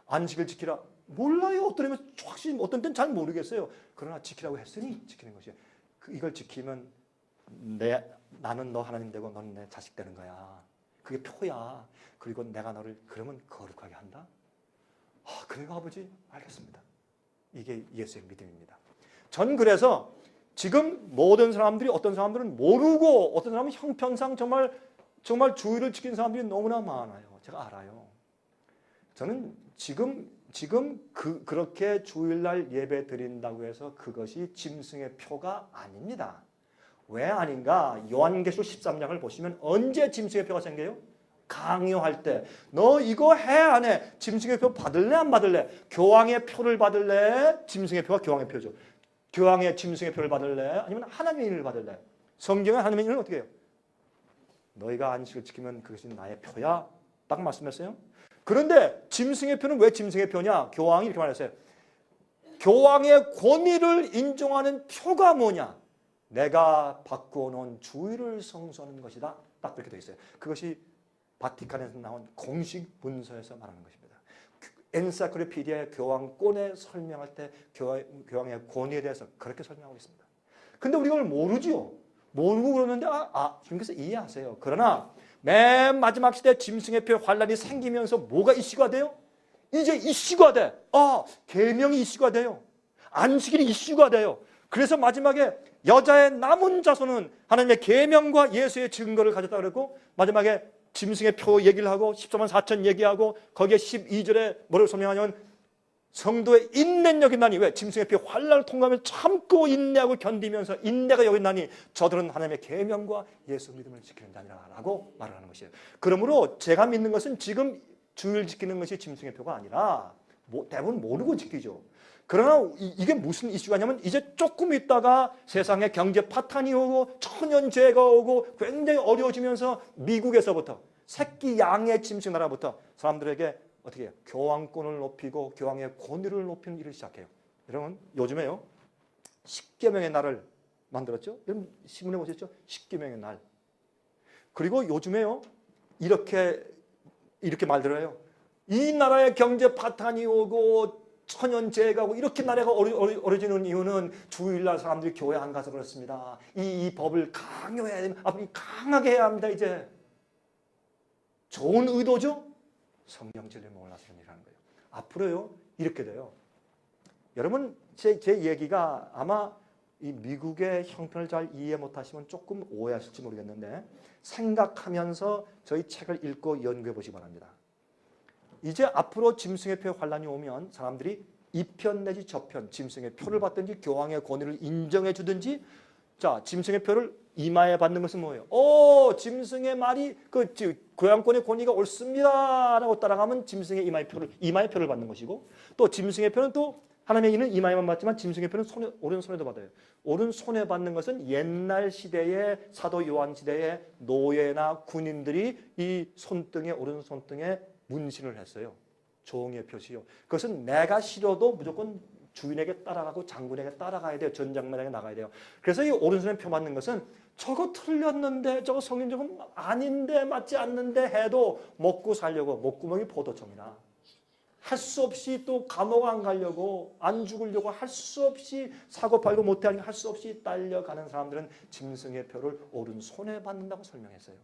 안식을 지키라. 몰라요. 어떤 때는 확실히 어떤 때는 잘 모르겠어요. 그러나 지키라고 했으니 지키는 것이에요. 이걸 지키면 나는 너 하나님 되고 너는 내 자식 되는 거야. 그게 표야. 그리고 내가 너를 그러면 거룩하게 한다. 그래요 아버지? 알겠습니다. 이게 예수의 믿음입니다. 전 그래서 지금 모든 사람들이 어떤 사람들은 모르고 어떤 사람은 형편상 정말 주의를 지키는 사람들이 너무나 많아요. 제가 알아요. 저는 지금 그렇게 주일날 예배 드린다고 해서 그것이 짐승의 표가 아닙니다. 왜 아닌가? 요한계시록 13장을 보시면 언제 짐승의 표가 생겨요? 강요할 때. 너 이거 해 안 해? 짐승의 표 받을래 안 받을래? 교황의 표를 받을래? 짐승의 표가 교황의 표죠. 교황의 짐승의 표를 받을래? 아니면 하나님의 인을 받을래? 성경은 하나님의 인을 어떻게 해요? 너희가 안식을 지키면 그것이 나의 표야. 딱 말씀했어요. 그런데 짐승의 표는 왜 짐승의 표냐? 교황이 이렇게 말했어요. 교황의 권위를 인정하는 표가 뭐냐? 내가 바꾸어 놓은 주의를 성수하는 것이다. 딱 그렇게 되어 있어요. 그것이 바티칸에서 나온 공식 문서에서 말하는 것입니다. 엔사이클로피디아의 교황권에 설명할 때 교황의 권위에 대해서 그렇게 설명하고 있습니다. 근데 우리가 그걸 모르죠. 모르고 그러는데 주님께서 이해하세요. 그러나 맨 마지막 시대 짐승의 표 환란이 생기면서 뭐가 이슈가 돼요? 이제 이슈가 돼. 계명이 이슈가 돼요. 안식일이 이슈가 돼요. 그래서 마지막에 여자의 남은 자손은 하나님의 계명과 예수의 증거를 가졌다 그랬고 마지막에 짐승의 표 얘기를 하고 14만 4천 얘기하고 거기에 12절에 뭐라고 설명하냐면 성도의 인내력이 나니 왜? 짐승의 표 환난을 통과하며 참고 인내하고 견디면서 인내가 여기 나니 저들은 하나님의 계명과 예수 믿음을 지키는 자니라 라고 말을 하는 것이에요. 그러므로 제가 믿는 것은 지금 주일 지키는 것이 짐승의 표가 아니라 대부분 모르고 지키죠. 그러나 이게 무슨 이슈가 냐면 이제 조금 있다가 세상에 경제 파탄이 오고 천연재해가 오고 굉장히 어려워지면서 미국에서부터 새끼 양의 짐승 나라부터 사람들에게 어떻게 해요? 교황권을 높이고 교황의 권위를 높이는 일을 시작해요. 여러분 요즘에요. 십계명의 날을 만들었죠. 여러분 신문에 보셨죠? 십계명의 날. 그리고 요즘에요. 이렇게 말들어요. 이 나라의 경제 파탄이 오고 천연재해가 오고 이렇게 나라가 어려지는 이유는 주일날 사람들이 교회 안 가서 그렇습니다. 이 법을 강요해야 됩니다. 앞으로 강하게 해야 합니다. 이제 좋은 의도죠. 성령 진리를 몰라서 일하는 거예요. 앞으로요 이렇게 돼요. 여러분 제 얘기가 아마 이 미국의 형편을 잘 이해 못하시면 조금 오해하실지 모르겠는데 생각하면서 저희 책을 읽고 연구해 보시기 바랍니다. 이제 앞으로 짐승의 표 환란이 오면 사람들이 이편 내지 저편 짐승의 표를 받든지 교황의 권위를 인정해 주든지 자 짐승의 표를 이마에 받는 것은 뭐예요? 짐승의 말이 그 교황권의 권위가 옳습니다라고 따라가면 짐승의 이마의 표를 받는 것이고 또 짐승의 표는 또 하나님의 이는 이마에만 받지만 짐승의 표는 오른손에도 받아요. 오른손에 받는 것은 옛날 시대의 사도 요한 시대의 노예나 군인들이 이 손등에 오른손등에 문신을 했어요. 종의 표시요. 그것은 내가 싫어도 무조건 주인에게 따라가고 장군에게 따라가야 돼요. 전장면에게 나가야 돼요. 그래서 이 오른손에 표 받는 것은 저거 틀렸는데 저거 성경적은 아닌데 맞지 않는데 해도 먹고 살려고 목구멍이 포도청이라 할 수 없이 또 감옥 안 가려고 안 죽으려고 할 수 없이 사고 팔고 못하니까 할 수 없이 딸려가는 사람들은 짐승의 표를 오른손에 받는다고 설명했어요.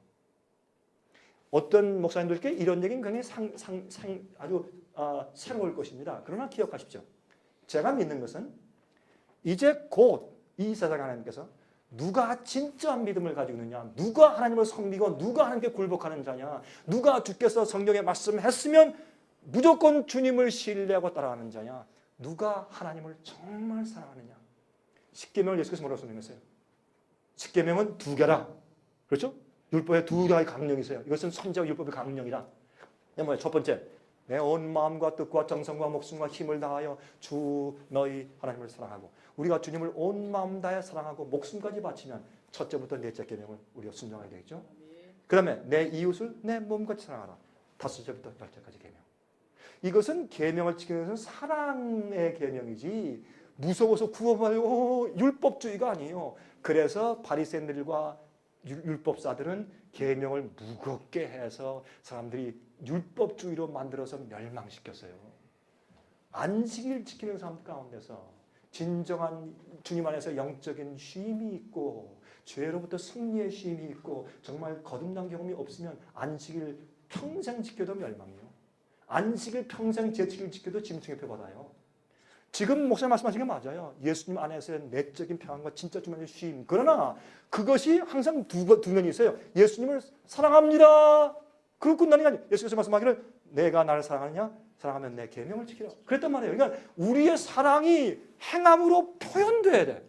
어떤 목사님들께 이런 얘기는 굉장히 아주 새로울 것입니다. 그러나 기억하십시오. 제가 믿는 것은 이제 곧 이 세상 하나님께서 누가 진짜 믿음을 가지고 있느냐, 누가 하나님을 섬기고 누가 하나님께 굴복하는 자냐, 누가 주께서 성경에 말씀했으면 무조건 주님을 신뢰하고 따라가는 자냐, 누가 하나님을 정말 사랑하느냐. 십계명을 예수께서 뭐라고 설명했어요? 십계명은 두 개라. 그렇죠? 율법에 두 가지 강령이 있어요. 이것은 선지와 율법의 강령이다. 뭐야? 첫 번째, 내 온 마음과 뜻과 정성과 목숨과 힘을 다하여 주 너희 하나님을 사랑하고 우리가 주님을 온 마음 다해 사랑하고 목숨까지 바치면 첫째부터 넷째 계명을 우리가 순종하게 되겠죠. 그 다음에 내 이웃을 내 몸같이 사랑하라. 다섯째부터 열째까지 계명. 이것은 계명을 지키는 것은 사랑의 계명이지 무서워서 구원하려고 율법주의가 아니에요. 그래서 바리새인들과 율법사들은 계명을 무겁게 해서 사람들이 율법주의로 만들어서 멸망시켰어요. 안식일 지키는 사람들 가운데서 진정한 주님 안에서 영적인 쉼이 있고 죄로부터 승리의 쉼이 있고 정말 거듭난 경험이 없으면 안식일 평생 지켜도 멸망이에요. 안식일 평생 제칠일 지켜도 짐승의 표 받아요. 지금 목사님 말씀하신 게 맞아요. 예수님 안에서의 내적인 평안과 진짜 주님의 쉼. 그러나 그것이 항상 두 면이 있어요. 예수님을 사랑합니다. 그걸 끝나는 게 아니에요. 예수께서 말씀하기를 내가 나를 사랑하느냐? 사랑하면 내 계명을 지키라. 그랬단 말이에요. 그러니까 우리의 사랑이 행함으로 표현돼야 돼.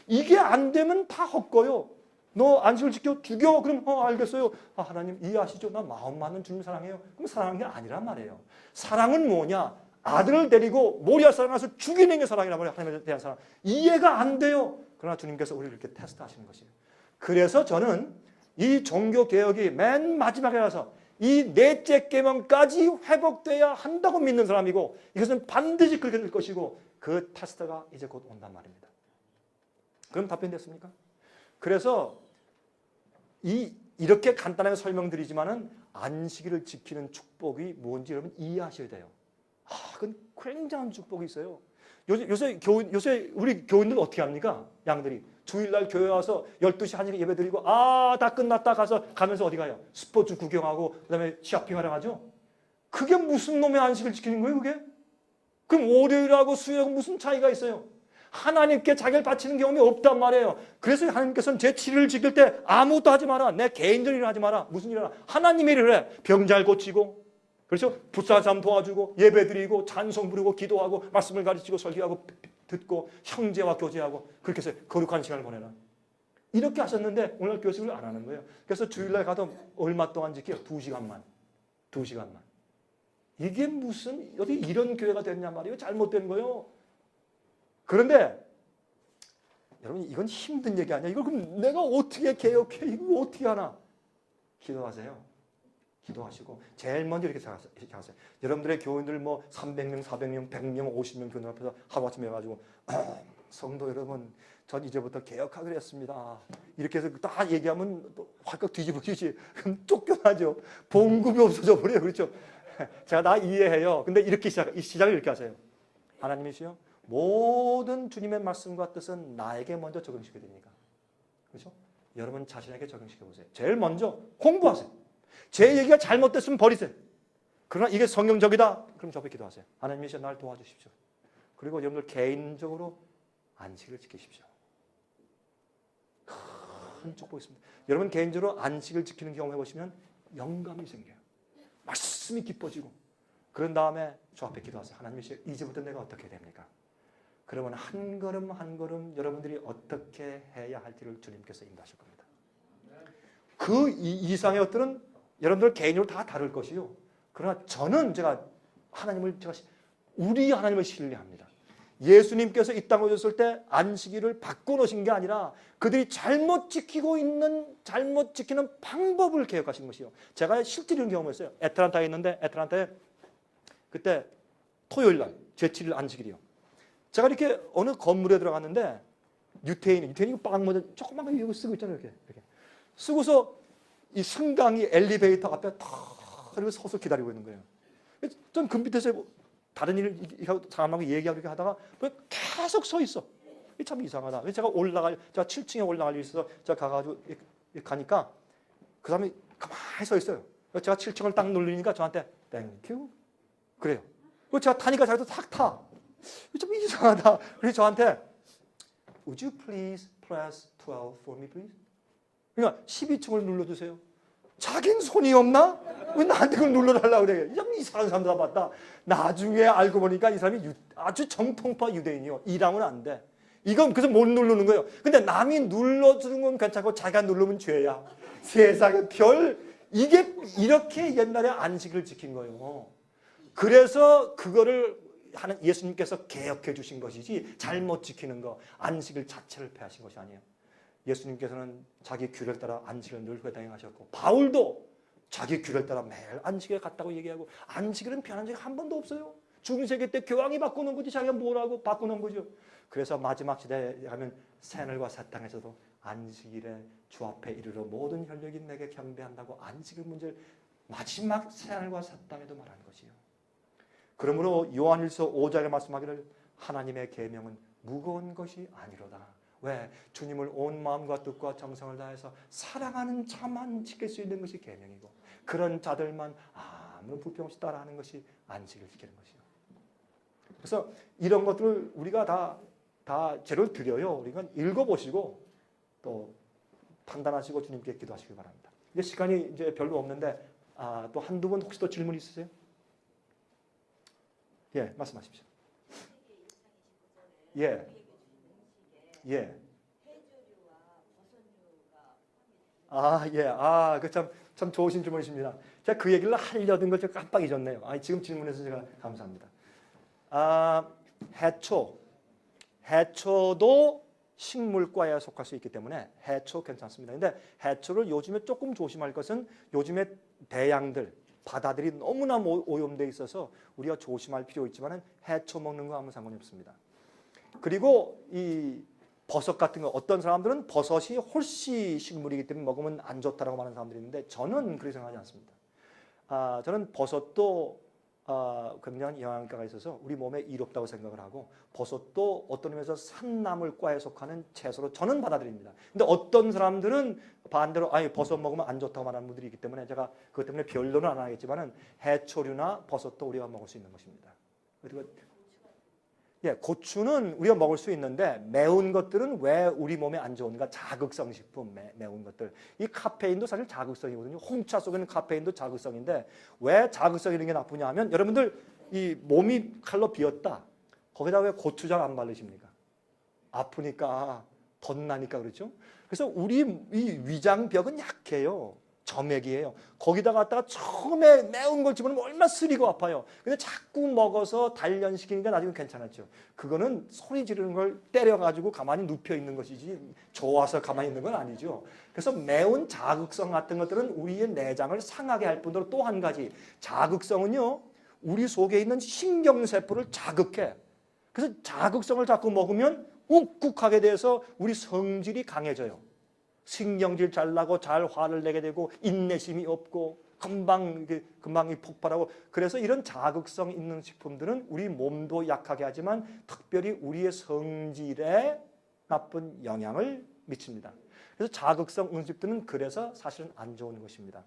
이게 안 되면 다 헛거요. 너 안식을 지켜 죽여. 그럼 알겠어요. 하나님 이해하시죠? 나 마음 맞는 주님 사랑해요. 그럼 사랑하는 게 아니란 말이에요. 사랑은 뭐냐? 아들을 데리고 모리아 사랑해서 죽이는 게 사랑이란 말이에요. 하나님에 대한 사랑. 이해가 안 돼요. 그러나 주님께서 우리를 이렇게 테스트하시는 것이에요. 그래서 저는 이 종교개혁이 맨 마지막에 가서 이 넷째 계명까지 회복돼야 한다고 믿는 사람이고 이것은 반드시 그렇게 될 것이고 그 테스트가 이제 곧 온단 말입니다. 그럼 답변됐습니까? 그래서 이렇게 간단하게 설명드리지만은 안식일을 지키는 축복이 뭔지 여러분 이해하셔야 돼요. 그건 굉장한 축복이 있어요. 요새 우리 교인들 어떻게 합니까? 양들이 주일날 교회 와서 12시 1시에 예배 드리고 다 끝났다 가면서 어디 가요? 스포츠 구경하고 그다음에 쇼핑하러 가죠. 그게 무슨 놈의 안식을 지키는 거예요, 그게? 그럼 월요일하고 수요일하고 무슨 차이가 있어요? 하나님께 자기를 바치는 경험이 없단 말이에요. 그래서 하나님께서는 제7일을 지킬 때 아무것도 하지 마라. 내 개인적인 일을 하지 마라. 무슨 일을 하라? 하나님의 일을 해. 병잘 고치고 그렇죠? 불쌍한 사람 도와주고 예배 드리고 찬송 부르고 기도하고 말씀을 가르치고 설교하고 듣고 형제와 교제하고 그렇게 해서 거룩한 시간을 보내라. 이렇게 하셨는데 오늘 교습을 안 하는 거예요. 그래서 주일날 가도 얼마 동안 지켜요? 2시간만. 이게 무슨 어디 이런 교회가 됐냐 말이에요. 잘못된 거예요. 그런데 여러분 이건 힘든 얘기 아니야. 이걸 그럼 내가 어떻게 개혁해? 이거 어떻게 하나? 기도하세요. 기도하시고 제일 먼저 이렇게 생각하세요. 여러분들의 교인들 뭐 300명, 400명, 100명, 50명 교인 앞에서 하루아침에 해가지고 성도 여러분 전 이제부터 개혁하기로 했습니다. 이렇게 해서 딱 얘기하면 또 활깍 뒤집어지지. 그럼 쫓겨나죠. 봉급이 없어져 버려요. 그렇죠? 제가 다 이해해요. 근데 이렇게 시작을 이렇게 하세요. 하나님이시여 모든 주님의 말씀과 뜻은 나에게 먼저 적용시켜야 되니까. 그렇죠? 여러분 자신에게 적용시켜 보세요. 제일 먼저 공부하세요. 제 얘기가 잘못됐으면 버리세요. 그러나 이게 성경적이다. 그럼 저 앞에 기도하세요. 하나님이시여 날 도와주십시오. 그리고 여러분들 개인적으로 안식을 지키십시오. 큰 축복 있습니다. 여러분 개인적으로 안식을 지키는 경험 해보시면 영감이 생겨요. 말씀이 깊어지고 그런 다음에 저 앞에 기도하세요. 하나님이시여 이제부터 내가 어떻게 됩니까? 그러면 한 걸음 한 걸음 여러분들이 어떻게 해야 할지를 주님께서 인도하실 겁니다. 그 이상의 것들은 여러분들 개인으로 다 다를 것이요. 그러나 저는 우리 하나님을 신뢰합니다. 예수님께서 이 땅에 오셨을 때 안식일을 바꿔놓으신 게 아니라 그들이 잘못 지키는 방법을 개혁하신 것이요. 제가 실제 이런 경험을 했어요. 애틀란타에 있는데 애틀란타에 그때 토요일 날 제7일 안식일이요. 제가 이렇게 어느 건물에 들어갔는데 유태인이 빵 모자 조그만 거 이거 쓰고 있잖아요. 이렇게 쓰고서 이 승강이 엘리베이터 앞에 탁 그리고 서서 기다리고 있는 거예요. 전 그 밑에서 다른 일을 사람하고 얘기하고 이렇게 하다가 계속 서 있어. 참 이상하다. 제가 7층에 올라갈 일이 있어서 제가 가가지고 가니까 그 사람이 가만히 서 있어요. 제가 7층을 딱 누르니까 저한테 땡큐 그래요. 그리고 제가 타니까 자기도 탁 타. 좀 이상하다. 그래서 저한테 Would you please press 12 for me please? 그러니까 12층을 눌러주세요. 자긴 손이 없나? 왜 나한테 그걸 눌러달라고 그래? 참 이상한 사람 다 봤다. 나중에 알고 보니까 이 사람이 아주 정통파 유대인이요. 이랑은 안 돼. 이건 그래서 못 누르는 거예요. 근데 남이 눌러주는 건 괜찮고 자기가 누르면 죄야. 세상에 이게 이렇게 옛날에 안식을 지킨 거예요. 그래서 그거를 예수님께서 개혁해 주신 것이지 잘못 지키는 거 안식일 자체를 폐하신 것이 아니에요. 예수님께서는 자기 규례를 따라 안식을 늘 회당하셨고 바울도 자기 규례를 따라 매일 안식에 갔다고 얘기하고 안식일은 변한 적이 한 번도 없어요. 중세기 때 교황이 바꾸는 거지 자기가 뭐라고 바꾸는 거죠. 그래서 마지막 시대에 가면 새하늘과 새 땅에서도 안식일에 주 앞에 이르러 모든 혈육이 내게 경배한다고 안식일 문제를 마지막 새하늘과 새 땅에도 말하는 것이요. 그러므로 요한일서 5장에 말씀하기를 하나님의 계명은 무거운 것이 아니로다. 왜? 주님을 온 마음과 뜻과 정성을 다해서 사랑하는 자만 지킬 수 있는 것이 계명이고 그런 자들만 아무런 불평 없이 따라하는 것이 안식을 지키는 것이요. 그래서 이런 것들을 우리가 다 재료를 드려요. 우리가 읽어보시고 또 판단하시고 주님께 기도하시기 바랍니다. 이제 시간이 이제 별로 없는데 또 한두 분 혹시 또 질문 있으세요? 예, 말씀하십시오. 예. 예. 참 좋으신 질문이십니다. 제가 그 얘기를 하려던 걸 제가 깜빡 잊었네요. 지금 질문해서 제가 감사합니다. 해초도 식물과에 속할 수 있기 때문에 해초 괜찮습니다. 근데 해초를 요즘에 조금 조심할 것은 요즘에 대양들, 바다들이 너무나 오염되어 있어서 우리가 조심할 필요 있지만 해초 먹는 거 아무 상관이 없습니다. 그리고 이 버섯 같은 거 어떤 사람들은 버섯이 홀씨 식물이기 때문에 먹으면 안 좋다라고 말하는 사람들이 있는데 저는 그렇게 생각하지 않습니다. 저는 버섯도 굉장한 영양가가 있어서 우리 몸에 이롭다고 생각을 하고 버섯도 어떤 의미에서 산나물과에 속하는 채소로 저는 받아들입니다. 근데 어떤 사람들은 반대로 버섯 먹으면 안 좋다고 말하는 분들이 있기 때문에 제가 그것 때문에 변론은 안 하겠지만 해초류나 버섯도 우리가 먹을 수 있는 것입니다. 그리고 고추는 우리가 먹을 수 있는데 매운 것들은 왜 우리 몸에 안 좋은가? 자극성 식품, 매운 것들. 이 카페인도 사실 자극성이거든요. 홍차 속에 있는 카페인도 자극성인데 왜 자극성이 이런 게 나쁘냐 하면 여러분들 이 몸이 칼로 비었다. 거기다 왜 고추장 안 바르십니까? 아프니까, 덧나니까 그렇죠? 그래서 우리 이 위장벽은 약해요. 점액이에요. 거기다 갖다가 처음에 매운 걸 집어넣으면 얼마나 쓰리고 아파요. 근데 자꾸 먹어서 단련시키니까 나중에 괜찮았죠. 그거는 소리 지르는 걸 때려가지고 가만히 눕혀 있는 것이지 좋아서 가만히 있는 건 아니죠. 그래서 매운 자극성 같은 것들은 우리의 내장을 상하게 할 뿐더러 또 한 가지 자극성은요. 우리 속에 있는 신경세포를 자극해. 그래서 자극성을 자꾸 먹으면 욱욱하게 돼서 우리 성질이 강해져요. 신경질 잘 나고 잘 화를 내게 되고 인내심이 없고 금방 폭발하고 그래서 이런 자극성 있는 식품들은 우리 몸도 약하게 하지만 특별히 우리의 성질에 나쁜 영향을 미칩니다. 그래서 자극성 음식들은 그래서 사실은 안 좋은 것입니다.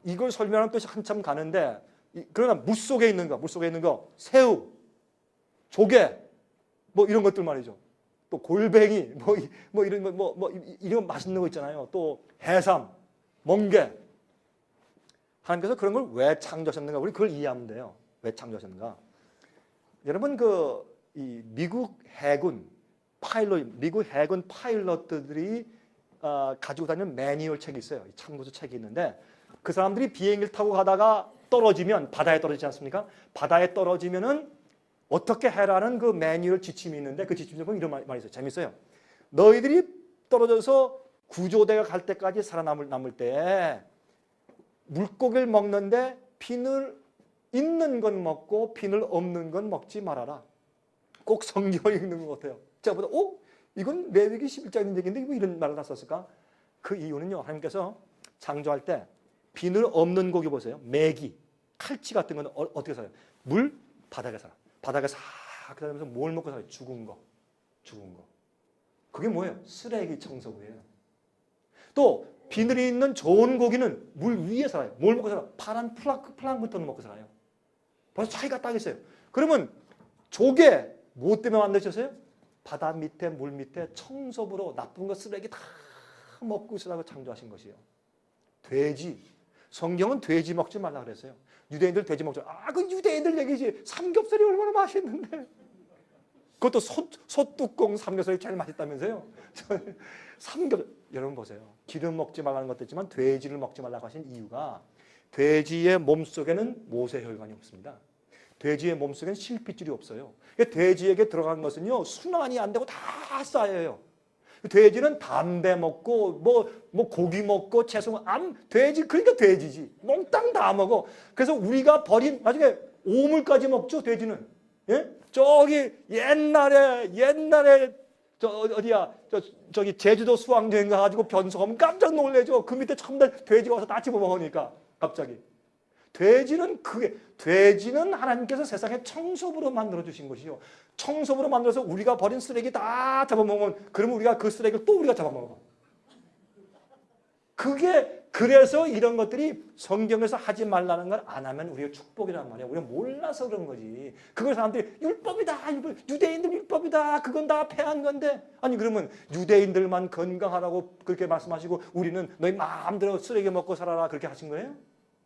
이걸 설명하면 또 한참 가는데 그러나 물 속에 있는 거 새우, 조개 뭐 이런 것들 말이죠. 또 골뱅이 뭐 이런 맛있는 거 있잖아요. 또 해삼, 멍게. 하나님께서 그런 걸 왜 창조하셨는가? 우리 그걸 이해하면 돼요. 왜 창조하셨는가? 여러분 이 미국 해군 파일럿들이 가지고 다니는 매뉴얼 책이 있어요. 참고서 책이 있는데 그 사람들이 비행기를 타고 가다가 떨어지면 바다에 떨어지지 않습니까? 바다에 떨어지면은 어떻게 해라는 그 매뉴얼 지침이 있는데 그 지침에 보면 이런 말이 있어요. 재밌어요. 너희들이 떨어져서 구조대가 갈 때까지 살아남을 때 물고기를 먹는데 비늘 있는 건 먹고 비늘 없는 건 먹지 말아라. 꼭 성경에 있는 것 같아요. 제가 보다 이건 레위기 11장에 있는 얘기인데 왜 이런 말을 썼을까? 그 이유는요. 하나님께서 창조할 때 비늘 없는 고기 보세요. 메기, 칼치 같은 건 어떻게 살아요? 물, 바닥에 살아. 바닥에 싹 그러면서 뭘 먹고 살아요? 죽은 거. 그게 뭐예요? 쓰레기 청소부예요. 또 비늘이 있는 좋은 고기는 물 위에 살아요. 뭘 먹고 살아요? 파란 플랑크톤을 먹고 살아요. 벌써 차이가 딱 있어요. 그러면 조개 뭐 때문에 만드셨어요? 바다 밑에 물 밑에 청소부로 나쁜 거 쓰레기 다 먹고 있으라고 창조하신 것이에요. 돼지. 성경은 돼지 먹지 말라 그랬어요. 유대인들 돼지 먹죠. 그 유대인들 얘기지. 삼겹살이 얼마나 맛있는데. 그것도 소뚜껑 삼겹살이 제일 맛있다면서요. 여러분 보세요. 기름 먹지 말라는 것도 있지만 돼지를 먹지 말라고 하신 이유가 돼지의 몸속에는 모세혈관이 없습니다. 돼지의 몸속에는 실핏줄이 없어요. 돼지에게 들어간 것은요. 순환이 안 되고 다 쌓여요. 돼지는 담배 먹고 뭐 고기 먹고 채소 돼지 그러니까 돼지지. 몽땅 다 먹어. 그래서 우리가 버린 나중에 오물까지 먹죠. 돼지는. 예? 저기 옛날에 저기 제주도 수학여행 가가지고 변속하면 깜짝 놀래죠. 그 밑에 참들 돼지가 와서 다 집어먹으니까 갑자기. 돼지는 하나님께서 세상에 청소부로 만들어 주신 것이요. 청소부로 만들어서 우리가 버린 쓰레기 다 잡아먹으면 그러면 우리가 그 쓰레기를 또 우리가 잡아먹어. 그래서 이런 것들이 성경에서 하지 말라는 걸 안 하면 우리가 축복이란 말이야. 우리가 몰라서 그런 거지. 그걸 사람들이 율법이다. 유대인들 율법이다. 그건 다 폐한 건데. 아니 그러면 유대인들만 건강하라고 그렇게 말씀하시고 우리는 너희 마음대로 쓰레기 먹고 살아라 그렇게 하신 거예요?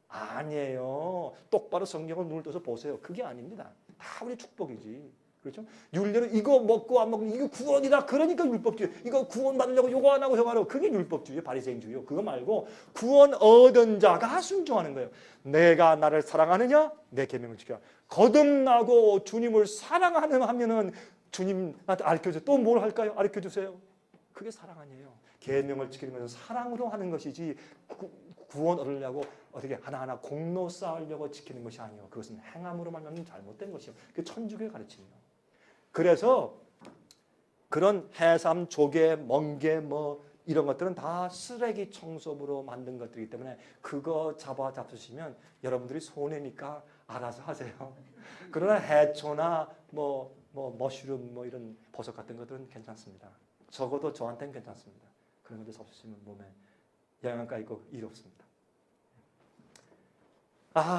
아니에요. 똑바로 성경을 눈을 떠서 보세요. 그게 아닙니다. 다 우리 축복이지. 그렇죠? 율례는 이거 먹고 안 먹고 이거 구원이다. 그러니까 율법주의. 이거 구원 받으려고 요거 안 하고 저거 하라고. 그게 율법주의, 바리새인주의요. 그거 말고 구원 얻은 자가 순종하는 거예요. 내가 나를 사랑하느냐? 내 계명을 지켜. 거듭나고 주님을 사랑하면은 주님한테 알려주세요. 또 뭘 할까요? 알려주세요. 그게 사랑 아니에요. 계명을 지키면서 사랑으로 하는 것이지 구원 얻으려고 어떻게 하나하나 공로 쌓으려고 지키는 것이 아니에요. 그것은 행함으로 만나는 잘못된 것이에요. 그게 천주교의 가르침이에요. 그래서 그런 해삼, 조개, 멍게 이런 것들은 다 쓰레기 청소부로 만든 것들이기 때문에 그거 잡수시면 여러분들이 손해니까 알아서 하세요. 그러나 해초나 머쉬룸 이런 버섯 같은 것들은 괜찮습니다. 적어도 저한테는 괜찮습니다. 그런 것들 잡수시면 몸에 영양가 있고 일 없습니다.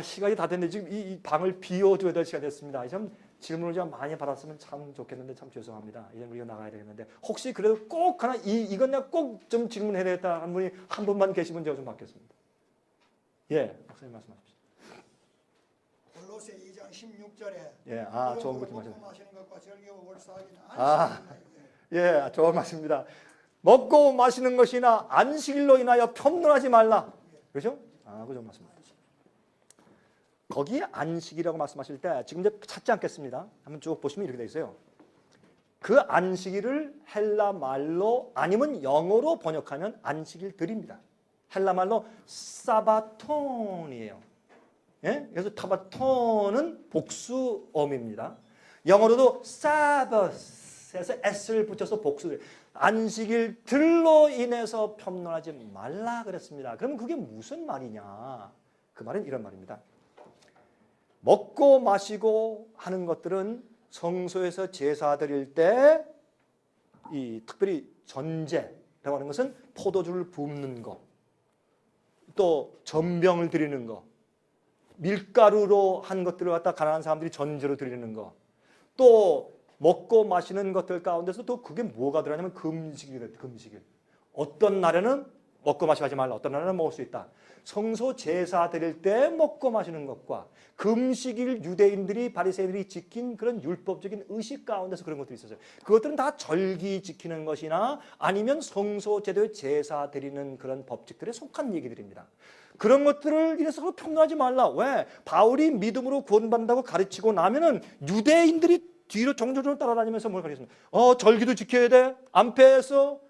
시간이 다 됐는데 지금 이 방을 비워줘야 될 시간이 됐습니다. 참 질문을 좀 많이 받았으면 참 좋겠는데 참 죄송합니다. 이제 우리가 나가야 되겠는데 혹시 그래도 꼭 하나 이건 내가 꼭 좀 질문해야 되겠다 한 분이 한 분만 계시면 제가 좀 받겠습니다. 예, 목사님 말씀하십시오. 골로새 2장 16절에 좋은 것 좀 하셨네요. 마시는 것과 즐기고 월사하기는 예, 좋은 말씀입니다. 먹고 마시는 것이나 안식일로 인하여 편론하지 말라. 그렇죠? 그죠 맞습니다. 거기 안식이라고 말씀하실 때 지금 이제 찾지 않겠습니다. 한번 쭉 보시면 이렇게 돼 있어요. 그 안식일을 헬라 말로 아니면 영어로 번역하면 안식일들입니다. 헬라 말로 사바톤이에요. 예? 그래서 타바톤은 복수어입니다. 영어로도 사바스에서 s를 붙여서 복수. 안식일들로 인해서 편론하지 말라 그랬습니다. 그러면 그게 무슨 말이냐? 그 말은 이런 말입니다. 먹고 마시고 하는 것들은 성소에서 제사 드릴 때 이 특별히 전제라고 하는 것은 포도주를 붓는 것, 또 전병을 드리는 것, 밀가루로 한 것들을 갖다 가난한 사람들이 전제로 드리는 것, 또 먹고 마시는 것들 가운데서 또 그게 뭐가 들어가냐면 금식이래요. 금식일. 어떤 날에는 먹고 마시지 하지 말라. 어떤 날에는 먹을 수 있다. 성소 제사 드릴 때 먹고 마시는 것과 금식일 유대인들이 바리새인들이 지킨 그런 율법적인 의식 가운데서 그런 것들이 있었어요. 그것들은 다 절기 지키는 것이나 아니면 성소 제도에 제사 드리는 그런 법칙들에 속한 얘기들입니다. 그런 것들을 이래서 평론하지 말라. 왜? 바울이 믿음으로 구원받는다고 가르치고 나면은 유대인들이 뒤로 종종종 따라다니면서 뭘 가르쳤습니까? 절기도 지켜야 돼. 안 패해서.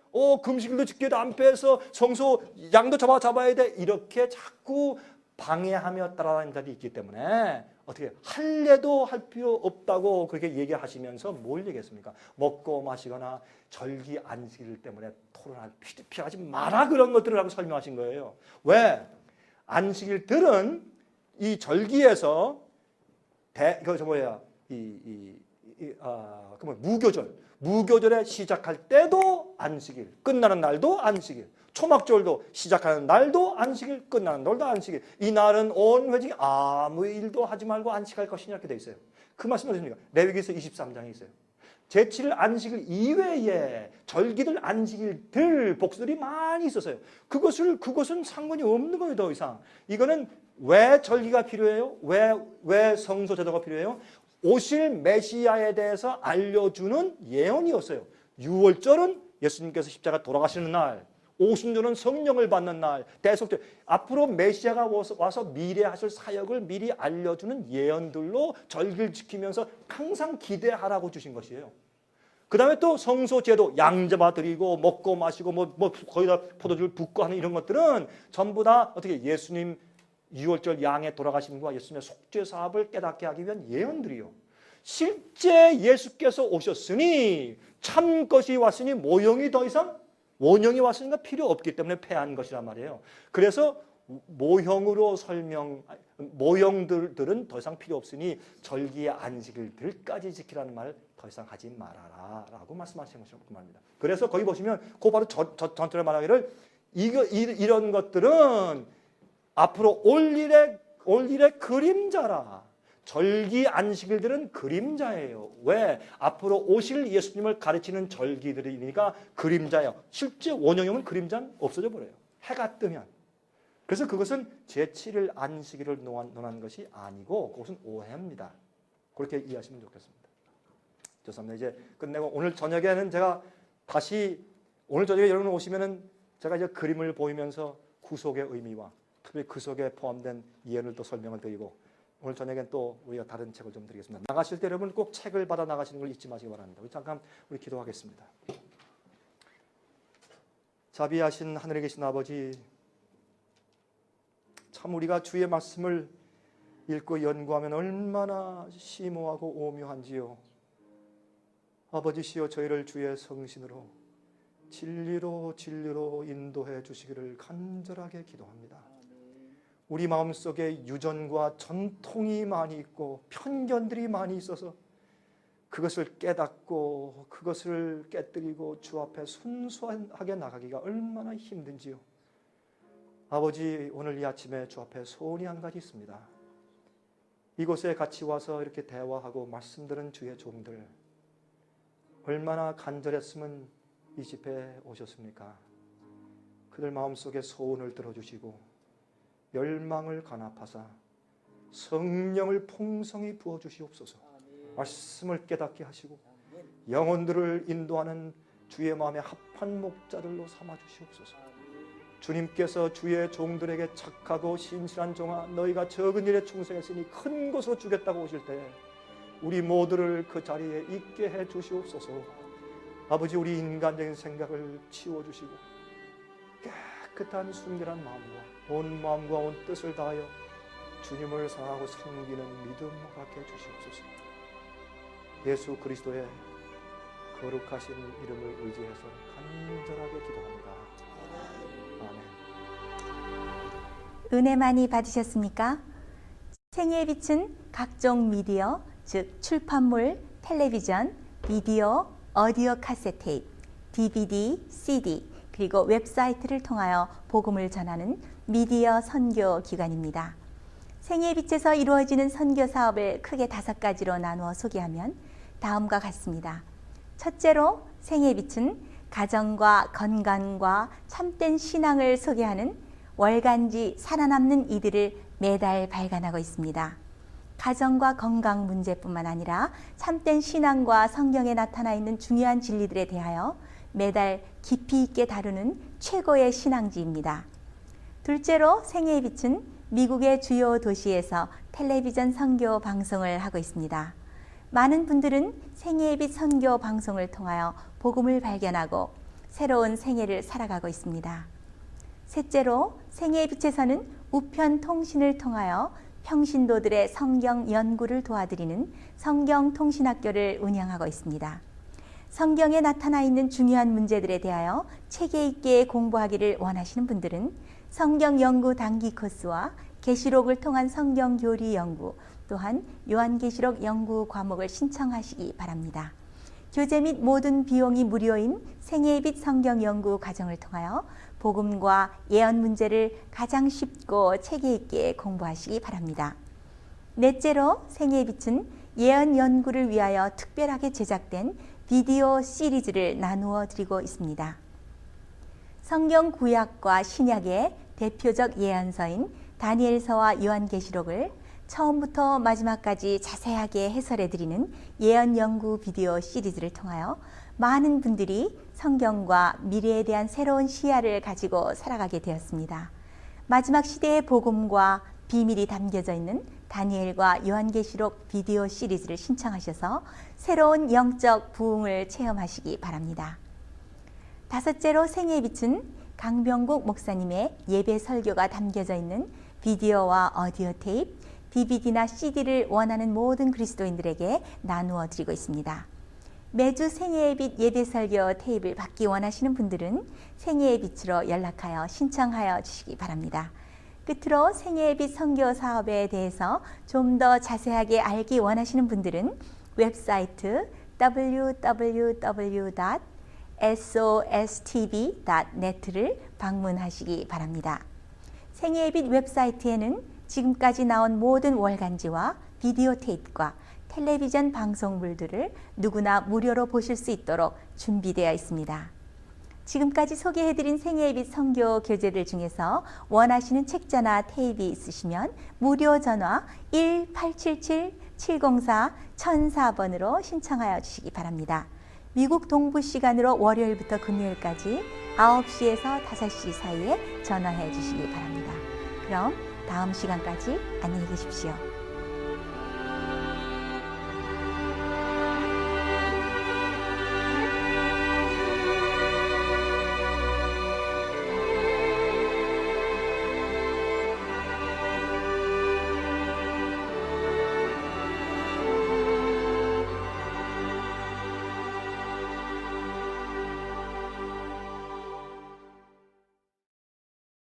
금식일도 지켜야 돼. 안 패해서. 성소 양도 잡아야 돼. 이렇게 자꾸 방해하며 따라다니는 자들이 있기 때문에 어떻게 할래도 할 필요 없다고 그렇게 얘기하시면서 뭘 얘기했습니까? 먹고 마시거나 절기 안식일 때문에 토론할 필요하지 마라. 그런 것들을 하고 설명하신 거예요. 왜? 안식일들은 이 절기에서 무교절에 시작할 때도 안식일, 끝나는 날도 안식일, 초막절도 시작하는 날도 안식일, 끝나는 날도 안식일. 이 날은 온 회중이 아무 일도 하지 말고 안식할 것이냐 이렇게 돼 있어요. 그 말씀 어디십니까? 레위기서 23장에 있어요. 제7일 안식일 이외에 절기들 안식일들 복수들이 많이 있었어요. 그것은 상관이 없는 거예요. 더 이상. 이거는 왜 절기가 필요해요? 왜 성소 제도가 필요해요? 오실 메시아에 대해서 알려주는 예언이었어요. 6월절은 예수님께서 십자가 돌아가시는 날, 오순절은 성령을 받는 날, 대속절, 앞으로 메시아가 와서 미래 하실 사역을 미리 알려주는 예언들로 절기를 지키면서 항상 기대하라고 주신 것이에요. 그 다음에 또 성소제도, 양 잡아드리고 먹고 마시고 거기다 포도주를 붓고 하는 이런 것들은 전부 다 어떻게 예수님 6월절 양의 돌아가심과 예수님의 속죄 사업을 깨닫게 하기 위한 예언들이요. 실제 예수께서 오셨으니 참 것이 왔으니 모형이 더 이상 원형이 왔으니까 필요 없기 때문에 패한 것이란 말이에요. 그래서 모형들은 더 이상 필요 없으니 절기의 안식일들까지 지키라는 말을 더 이상 하지 말아라 라고 말씀하시는 것이 그 말입니다. 그래서 거기 보시면 그 바로 전절에 말하기를 이런 것들은 앞으로 올 일의 그림자라. 절기 안식일들은 그림자예요. 왜? 앞으로 오실 예수님을 가르치는 절기들이니까 그림자예요. 실제 원형이면 그림자는 없어져 버려요. 해가 뜨면. 그래서 그것은 제7일 안식일을 논하는 것이 아니고 그것은 오해입니다. 그렇게 이해하시면 좋겠습니다. 죄송합니다. 이제 끝내고 오늘 저녁에는 제가 다시 오늘 저녁에 여러분 오시면은 제가 이제 그림을 보이면서 구속의 의미와 특별히 그 속에 포함된 예언을 또 설명을 드리고 오늘 저녁엔 또 우리가 다른 책을 좀 드리겠습니다. 나가실 때 여러분 꼭 책을 받아 나가시는 걸 잊지 마시기 바랍니다. 잠깐 우리 기도하겠습니다. 자비하신 하늘에 계신 아버지, 참 우리가 주의 말씀을 읽고 연구하면 얼마나 심오하고 오묘한지요. 아버지시여 저희를 주의 성신으로 진리로 인도해 주시기를 간절하게 기도합니다. 우리 마음속에 유전과 전통이 많이 있고 편견들이 많이 있어서 그것을 깨닫고 그것을 깨뜨리고 주 앞에 순수하게 나가기가 얼마나 힘든지요. 아버지, 오늘 이 아침에 주 앞에 소원이 한 가지 있습니다. 이곳에 같이 와서 이렇게 대화하고 말씀 들은 주의 종들 얼마나 간절했으면 이 집에 오셨습니까? 그들 마음속에 소원을 들어주시고 열망을 간합하사 성령을 풍성히 부어주시옵소서. 말씀을 깨닫게 하시고 영혼들을 인도하는 주의 마음에 합한 목자들로 삼아 주시옵소서. 주님께서 주의 종들에게 착하고 신실한 종아 너희가 적은 일에 충성했으니 큰 것으로 주겠다고 오실 때 우리 모두를 그 자리에 있게 해 주시옵소서. 아버지, 우리 인간적인 생각을 치워주시고 깨끗한 순결한 마음과 온 마음과 온 뜻을 다하여 주님을 사랑하고 섬기는 믿음 갖게 해주시옵소서. 예수 그리스도의 거룩하신 이름을 의지해서 간절하게 기도합니다. 아멘. 은혜 많이 받으셨습니까? 생애의 빛은 각종 미디어, 즉 출판물, 텔레비전, 비디오, 오디오 카세트 테이프, DVD, CD, 그리고 웹사이트를 통하여 복음을 전하는 미디어 선교 기관입니다. 생애의 빛에서 이루어지는 선교 사업을 크게 5가지로 나누어 소개하면 다음과 같습니다. 첫째로 생애의 빛은 가정과 건강과 참된 신앙을 소개하는 월간지 살아남는 이들을 매달 발간하고 있습니다. 가정과 건강 문제뿐만 아니라 참된 신앙과 성경에 나타나 있는 중요한 진리들에 대하여 매달 깊이 있게 다루는 최고의 신앙지입니다. 둘째로 생애의 빛은 미국의 주요 도시에서 텔레비전 선교 방송을 하고 있습니다. 많은 분들은 생애의 빛 선교 방송을 통하여 복음을 발견하고 새로운 생애를 살아가고 있습니다. 셋째로 생애의 빛에서는 우편 통신을 통하여 평신도들의 성경 연구를 도와드리는 성경통신학교를 운영하고 있습니다. 성경에 나타나 있는 중요한 문제들에 대하여 체계 있게 공부하기를 원하시는 분들은 성경 연구 단기 코스와 계시록을 통한 성경 교리 연구, 또한 요한계시록 연구 과목을 신청하시기 바랍니다. 교재 및 모든 비용이 무료인 생애의 빛 성경 연구 과정을 통하여 복음과 예언 문제를 가장 쉽고 체계 있게 공부하시기 바랍니다. 넷째로 생애의 빛은 예언 연구를 위하여 특별하게 제작된 비디오 시리즈를 나누어 드리고 있습니다. 성경 구약과 신약의 대표적 예언서인 다니엘서와 요한계시록을 처음부터 마지막까지 자세하게 해설해 드리는 예언 연구 비디오 시리즈를 통하여 많은 분들이 성경과 미래에 대한 새로운 시야를 가지고 살아가게 되었습니다. 마지막 시대의 복음과 비밀이 담겨져 있는 다니엘과 요한계시록 비디오 시리즈를 신청하셔서 새로운 영적 부흥을 체험하시기 바랍니다. 다섯째로 생애의 빛은 강병국 목사님의 예배 설교가 담겨져 있는 비디오와 오디오 테이프, DVD나 CD를 원하는 모든 그리스도인들에게 나누어 드리고 있습니다. 매주 생애의 빛 예배 설교 테이프를 받기 원하시는 분들은 생애의 빛으로 연락하여 신청하여 주시기 바랍니다. 끝으로 생애의 빛 선교 사업에 대해서 좀 더 자세하게 알기 원하시는 분들은 웹사이트 www.sostv.net를 방문하시기 바랍니다. 생애의 빛 웹사이트에는 지금까지 나온 모든 월간지와 비디오 테이프과 텔레비전 방송물들을 누구나 무료로 보실 수 있도록 준비되어 있습니다. 지금까지 소개해드린 생애의 빛 선교 교재들 중에서 원하시는 책자나 테이프 있으시면 무료 전화 1877-704-1004번으로 신청하여 주시기 바랍니다. 미국 동부 시간으로 월요일부터 금요일까지 9시에서 5시 사이에 전화해 주시기 바랍니다. 그럼 다음 시간까지 안녕히 계십시오.